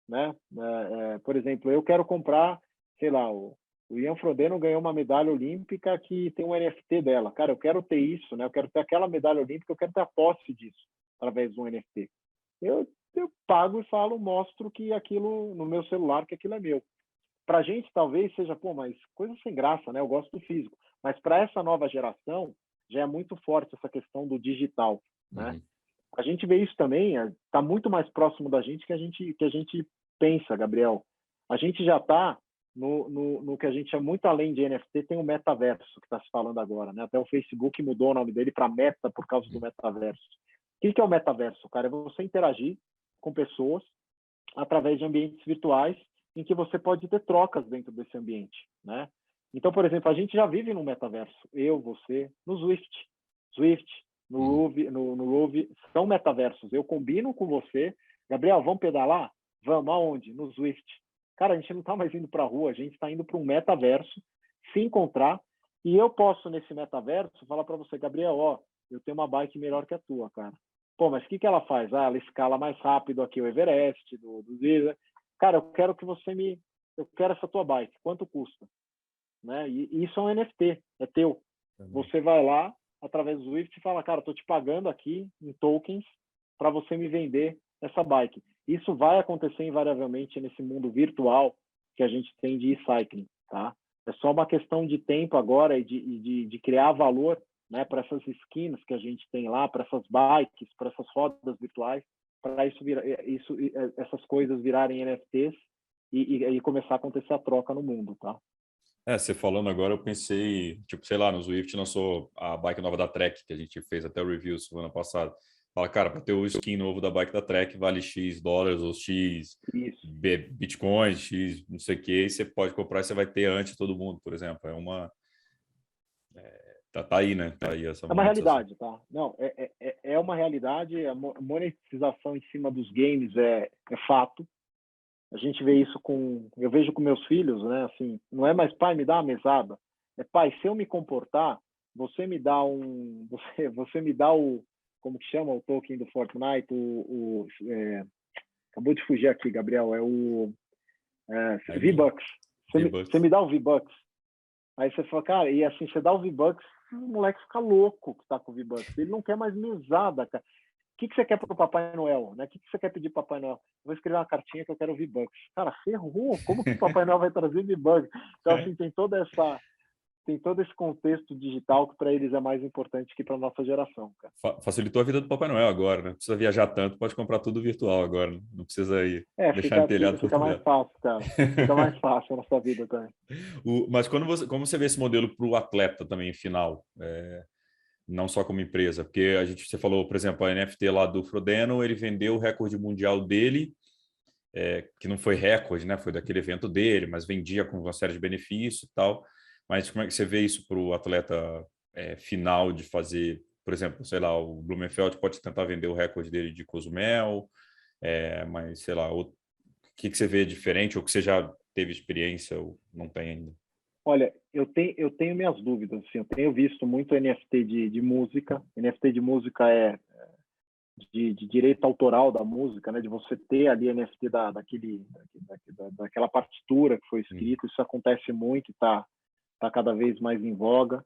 [SPEAKER 2] né? Por exemplo, eu quero comprar, sei lá, o o Ian Frodeno ganhou uma medalha olímpica que tem um NFT dela. Cara, eu quero ter isso, né? Eu quero ter aquela medalha olímpica, eu quero ter a posse disso através de um NFT. Eu pago e falo, mostro que aquilo no meu celular, que aquilo é meu. Para a gente talvez seja, pô, mas coisa sem graça, né? Eu gosto do físico. Mas para essa nova geração já é muito forte essa questão do digital, né? A gente vê isso também, está muito mais próximo da gente que a gente pensa, Gabriel. A gente já está no que a gente é muito além de NFT, tem o metaverso que está se falando agora, né? Até o Facebook mudou o nome dele para Meta por causa do metaverso. O que é o metaverso, cara? É você interagir com pessoas através de ambientes virtuais em que você pode ter trocas dentro desse ambiente, né? Então, por exemplo, a gente já vive no metaverso. Eu, você, no Zwift, no Ruve, são metaversos. Eu combino com você. Gabriel, vamos pedalar? Vamos. Aonde? No Zwift. Cara, a gente não está mais indo para a rua, a gente está indo para um metaverso, se encontrar, e eu posso, nesse metaverso, falar para você, Gabriel, ó, eu tenho uma bike melhor que a tua, cara. Pô, mas o que ela faz? Ah, ela escala mais rápido aqui o Everest, do Zira. Cara, eu quero que você eu quero essa tua bike. Quanto custa? Né? E isso é um NFT, é teu. Você vai lá, através do Swift, e fala, cara, estou te pagando aqui em tokens para você me vender essa bike. Isso vai acontecer invariavelmente nesse mundo virtual que a gente tem de e-cycling, tá? É só uma questão de tempo agora e de criar valor, né, para essas skins que a gente tem lá, para essas bikes, para essas rodas virtuais, para essas coisas virarem NFTs e começar a acontecer a troca no mundo, tá?
[SPEAKER 1] Você falando agora, eu pensei, tipo, sei lá, no Zwift lançou a bike nova da Trek, que a gente fez até o review semana passada. Fala, cara, para ter o skin novo da bike da Trek vale X dólares ou X bitcoins, X não sei o que, e você pode comprar e você vai ter antes de todo mundo, por exemplo. É uma... Tá aí, né? Tá aí essa
[SPEAKER 2] É uma
[SPEAKER 1] monetização.
[SPEAKER 2] realidade, tá? Não, é uma realidade. A monetização em cima dos games é fato. A gente vê isso eu vejo com meus filhos, né? Assim, não é mais pai, me dá uma mesada. É pai, se eu me comportar, você me dá você me dá como que chama o token do Fortnite, acabou de fugir aqui, Gabriel, é o V-Bucks. Você me dá o V-Bucks. Aí você fala, cara, e assim, você dá o V-Bucks, o moleque fica louco que tá com o V-Bucks. Ele não quer mais mesada, cara. O que você quer para o Papai Noel? Né? O que você quer pedir para o Papai Noel? Vou escrever uma cartinha que eu quero V-Bucks. Cara, ferrou. Como que o Papai Noel vai trazer V-Bucks? Então, assim, tem todo esse contexto digital que para eles é mais importante que para nossa geração, cara.
[SPEAKER 1] Facilitou a vida do Papai Noel agora, né? Não precisa viajar tanto, pode comprar tudo virtual agora. Né? Não precisa ir deixar empilhado por
[SPEAKER 2] Fica mais
[SPEAKER 1] telhado.
[SPEAKER 2] fácil, cara. Fica mais fácil a nossa vida também.
[SPEAKER 1] Mas como você vê esse modelo para o atleta também, final? Não só como empresa, porque você falou, por exemplo, a NFT lá do Frodeno, ele vendeu o recorde mundial dele, que não foi recorde, né? Foi daquele evento dele, mas vendia com uma série de benefícios e tal. Mas como é que você vê isso para o atleta final de fazer, por exemplo, sei lá, o Blumenfeld pode tentar vender o recorde dele de Cozumel, mas sei lá, o que você vê diferente ou que você já teve experiência ou não tem ainda?
[SPEAKER 2] Olha, eu tenho minhas dúvidas. Assim, eu tenho visto muito NFT de música. NFT de música é de direito autoral da música, né? De você ter ali NFT daquela partitura que foi escrita. Isso acontece muito e está cada vez mais em voga.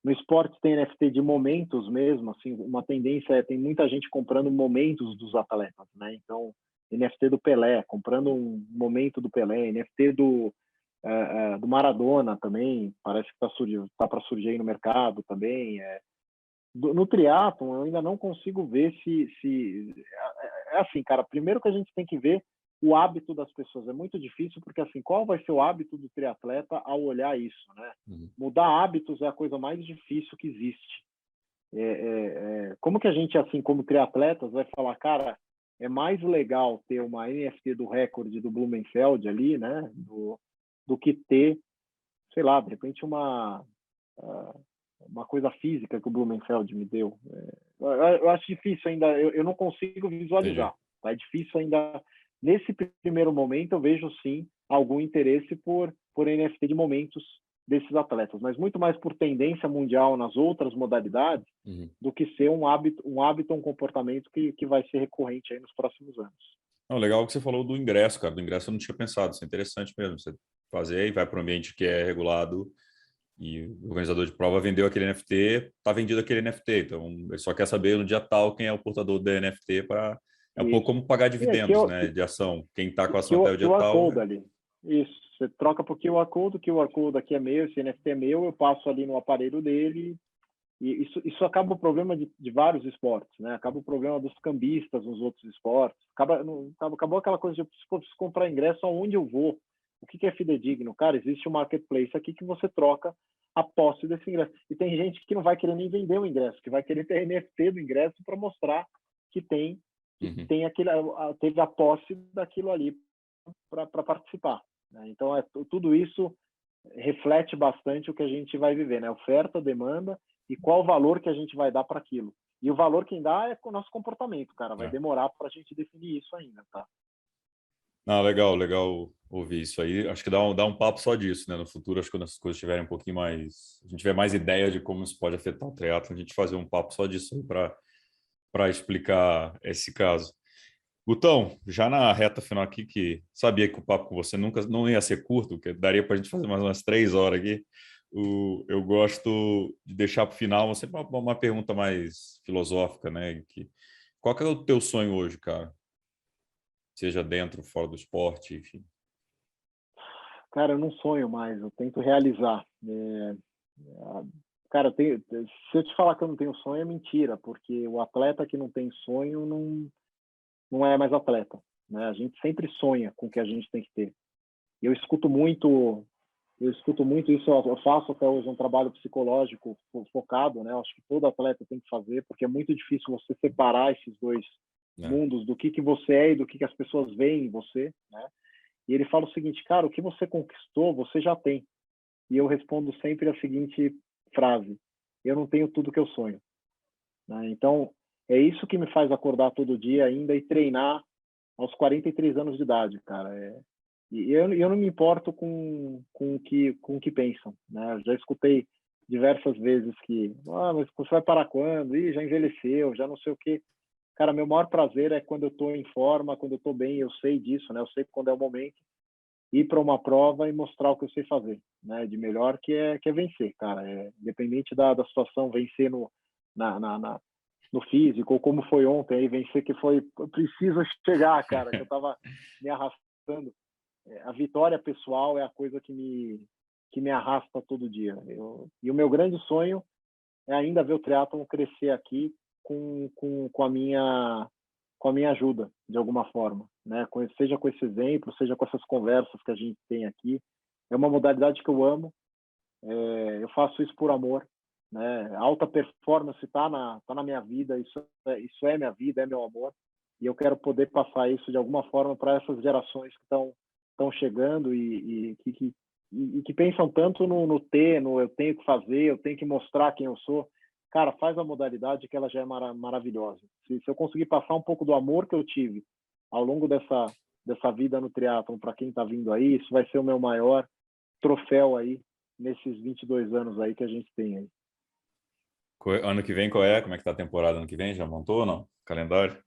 [SPEAKER 2] No esporte tem NFT de momentos mesmo. Assim, uma tendência tem muita gente comprando momentos dos atletas, né? Então, NFT do Pelé, comprando um momento do Pelé, NFT do Maradona também, parece que tá para surgir aí no mercado também. No triatlon, eu ainda não consigo ver se... É assim, cara, primeiro que a gente tem que ver o hábito das pessoas. É muito difícil, porque assim, qual vai ser o hábito do triatleta ao olhar isso, né? Mudar hábitos é a coisa mais difícil que existe. Como que a gente, assim, como triatletas, vai falar, cara, é mais legal ter uma NFT do recorde do Blumenfeld ali, né? Do que ter, sei lá, de repente uma coisa física que o Blumenfeld me deu. Eu acho difícil ainda, eu não consigo visualizar. Tá? É difícil ainda. Nesse primeiro momento, eu vejo sim algum interesse por NFT de momentos desses atletas, mas muito mais por tendência mundial nas outras modalidades do que ser um hábito, um comportamento que vai ser recorrente aí nos próximos anos.
[SPEAKER 1] Não, legal que você falou do ingresso, cara. Do ingresso eu não tinha pensado. Isso é interessante mesmo. Você fazer e vai para um ambiente que é regulado e o organizador de prova vendeu aquele NFT, está vendido aquele NFT. Então, ele só quer saber no dia tal quem é o portador do NFT para... É um pouco
[SPEAKER 2] Isso.
[SPEAKER 1] como pagar
[SPEAKER 2] E é
[SPEAKER 1] dividendos, né, de ação. Quem está com a ação até o dia
[SPEAKER 2] QR
[SPEAKER 1] tal...
[SPEAKER 2] Code ali. Isso. Você troca por o QR Code aqui é meu, esse NFT é meu, eu passo ali no aparelho dele. E isso acaba o problema de vários esportes, né? Acaba o problema dos cambistas nos outros esportes. Acabou aquela coisa de se preciso comprar ingresso aonde eu vou. O que é fidedigno? Cara, existe um marketplace aqui que você troca a posse desse ingresso. E tem gente que não vai querer nem vender o ingresso, que vai querer ter NFT do ingresso para mostrar que tem aquele, teve a posse daquilo ali para participar, né? Então, tudo isso reflete bastante o que a gente vai viver, né? Oferta, demanda e qual o valor que a gente vai dar para aquilo. E o valor quem dá é o nosso comportamento, cara. Vai demorar para a gente definir isso ainda, tá?
[SPEAKER 1] Não, legal, legal ouvir isso aí. Acho que dá um papo só disso, né? No futuro, acho que quando essas coisas estiverem um pouquinho mais... A gente tiver mais ideia de como isso pode afetar o triatlo, a gente fazer um papo só disso aí para explicar esse caso. Gutão, já na reta final aqui, que sabia que o papo com você nunca não ia ser curto, que daria para a gente fazer mais umas 3 horas aqui. Eu gosto de deixar para o final sempre uma pergunta mais filosófica, né? Qual que é o teu sonho hoje, cara? Seja dentro, fora do esporte, enfim.
[SPEAKER 2] Cara, eu não sonho mais, eu tento realizar. Cara, se eu te falar que eu não tenho sonho, é mentira, porque o atleta que não tem sonho não é mais atleta, né? A gente sempre sonha com o que a gente tem que ter. E eu escuto muito isso, eu faço até hoje um trabalho psicológico focado, né? Eu acho que todo atleta tem que fazer, porque é muito difícil você separar esses dois mundos, do que você é e do que as pessoas veem em você, né? E ele fala o seguinte, cara, o que você conquistou, você já tem. E eu respondo sempre a seguinte frase: eu não tenho tudo que eu sonho, né? Então, é isso que me faz acordar todo dia ainda e treinar aos 43 anos de idade, cara. E eu não me importo com o que pensam, né? Eu já escutei diversas vezes que, mas você vai parar quando? Ih, já envelheceu, já não sei o quê. Cara, meu maior prazer é quando eu estou em forma, quando eu estou bem, eu sei disso, né? Eu sei quando é o momento, ir para uma prova e mostrar o que eu sei fazer, né? De melhor, que é vencer, cara. Independente da situação, vencer no físico, ou como foi ontem, aí vencer que foi, eu preciso chegar, cara, que eu estava me arrastando. A vitória pessoal é a coisa que me arrasta todo dia. E o meu grande sonho é ainda ver o triatlon crescer aqui com a minha ajuda, de alguma forma, né? Seja com esse exemplo, seja com essas conversas que a gente tem aqui. É uma modalidade que eu amo, eu faço isso por amor, né? A alta performance está na minha vida, isso é minha vida, é meu amor, e eu quero poder passar isso de alguma forma para essas gerações que estão chegando e que pensam tanto no ter, no eu tenho que fazer, eu tenho que mostrar quem eu sou. Cara, faz a modalidade que ela já é maravilhosa. Se eu conseguir passar um pouco do amor que eu tive ao longo dessa vida no triatlon para quem está vindo aí, isso vai ser o meu maior troféu aí nesses 22 anos aí que a gente tem aí.
[SPEAKER 1] Ano que vem, qual é? Como é que tá a temporada ano que vem? Já montou ou não? Calendário?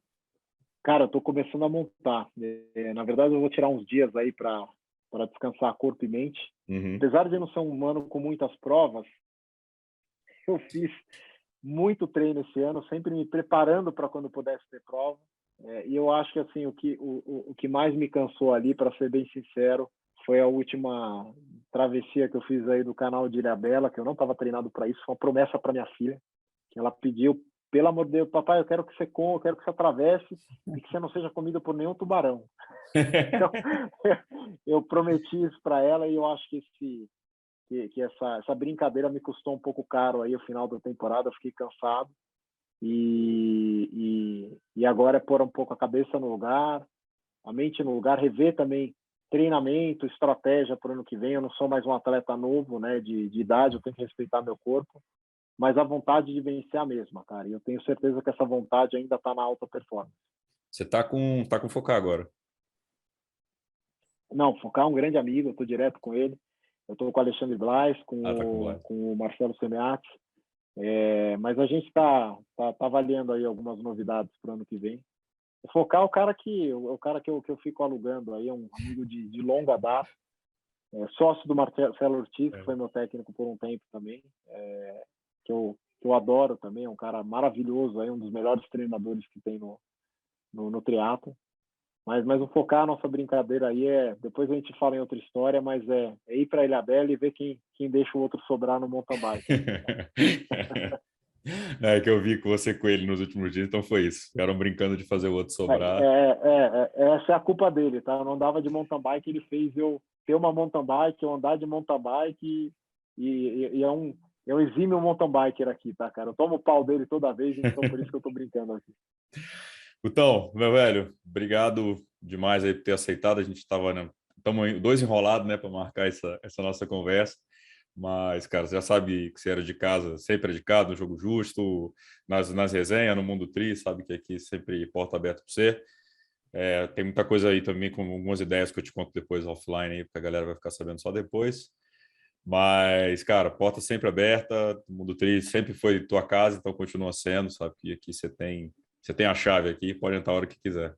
[SPEAKER 2] Cara, eu tô começando a montar. Na verdade, eu vou tirar uns dias aí para descansar corpo e mente.
[SPEAKER 1] Uhum.
[SPEAKER 2] Apesar de não ser um ano com muitas provas, eu fiz muito treino esse ano, sempre me preparando para quando pudesse ter prova. E eu acho que assim o que mais me cansou ali, para ser bem sincero, foi a última travessia que eu fiz aí do canal de Ilhabela, que eu não estava treinado para isso, foi uma promessa para minha filha, que ela pediu, pelo amor de Deus, papai, eu quero que você coma, eu quero que você atravesse e que você não seja comido por nenhum tubarão. Então, eu prometi isso para ela e eu acho que essa brincadeira me custou um pouco caro aí no final da temporada, eu fiquei cansado. E agora é pôr um pouco a cabeça no lugar, a mente no lugar, rever também treinamento, estratégia para o ano que vem. Eu não sou mais um atleta novo, né, de idade, eu tenho que respeitar meu corpo, mas a vontade de vencer é a mesma, cara. E eu tenho certeza que essa vontade ainda está na alta performance.
[SPEAKER 1] Você tá com focar agora?
[SPEAKER 2] Não, Focar é um grande amigo, eu estou direto com ele. Eu estou com o Alexandre Blais,
[SPEAKER 1] Ah, tá com o Vlad.
[SPEAKER 2] com o Marcelo Semeati. Mas a gente está avaliando aí algumas novidades para o ano que vem. Focar é o cara que eu fico alugando aí, é um amigo de longa data. sócio do Marcelo Ortiz, que foi meu técnico por um tempo também, que eu adoro também, é um cara maravilhoso, aí, um dos melhores treinadores que tem no triatlo. Mas o focar a nossa brincadeira aí depois a gente fala em outra história, mas é ir para Ilhabela e ver quem deixa o outro sobrar no mountain bike.
[SPEAKER 1] É que eu vi com você com ele nos últimos dias, então foi isso. Ficaram brincando de fazer o outro sobrar.
[SPEAKER 2] Essa é a culpa dele, tá? Eu não andava de mountain bike, ele fez eu ter uma mountain bike, eu andar de mountain bike e é um exímio mountain biker aqui, tá, cara? Eu tomo o pau dele toda vez, então por isso que eu tô brincando aqui.
[SPEAKER 1] Então, meu velho, obrigado demais aí por ter aceitado. A gente estava, né, estamos dois enrolados, né, para marcar essa nossa conversa. Mas, cara, você já sabe que você era de casa, sempre é de casa, no Jogo Justo, nas resenhas, no Mundo Tri, sabe que aqui sempre porta aberta para você. Tem muita coisa aí também, com algumas ideias que eu te conto depois offline, aí, porque a galera vai ficar sabendo só depois. Mas, cara, porta sempre aberta, o Mundo Tri sempre foi tua casa, então continua sendo, sabe? Que aqui você tem a chave aqui, pode entrar a hora que quiser.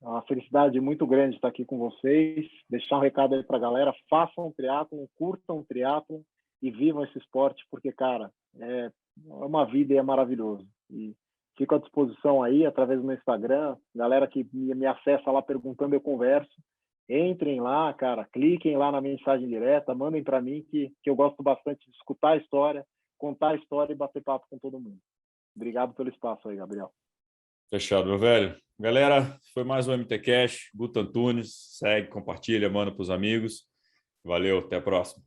[SPEAKER 2] É uma felicidade muito grande estar aqui com vocês. Deixar um recado aí para a galera: façam triatlon, curtam triatlon e vivam esse esporte, porque, cara, é uma vida e é maravilhoso. E fico à disposição aí, através do meu Instagram. Galera que me acessa lá perguntando, eu converso. Entrem lá, cara, cliquem lá na mensagem direta, mandem para mim, que eu gosto bastante de escutar a história, contar a história e bater papo com todo mundo. Obrigado pelo espaço aí, Gabriel.
[SPEAKER 1] Fechado, meu velho. Galera, foi mais um MT Cash. Guto Antunes, segue, compartilha, manda para os amigos. Valeu, até a próxima.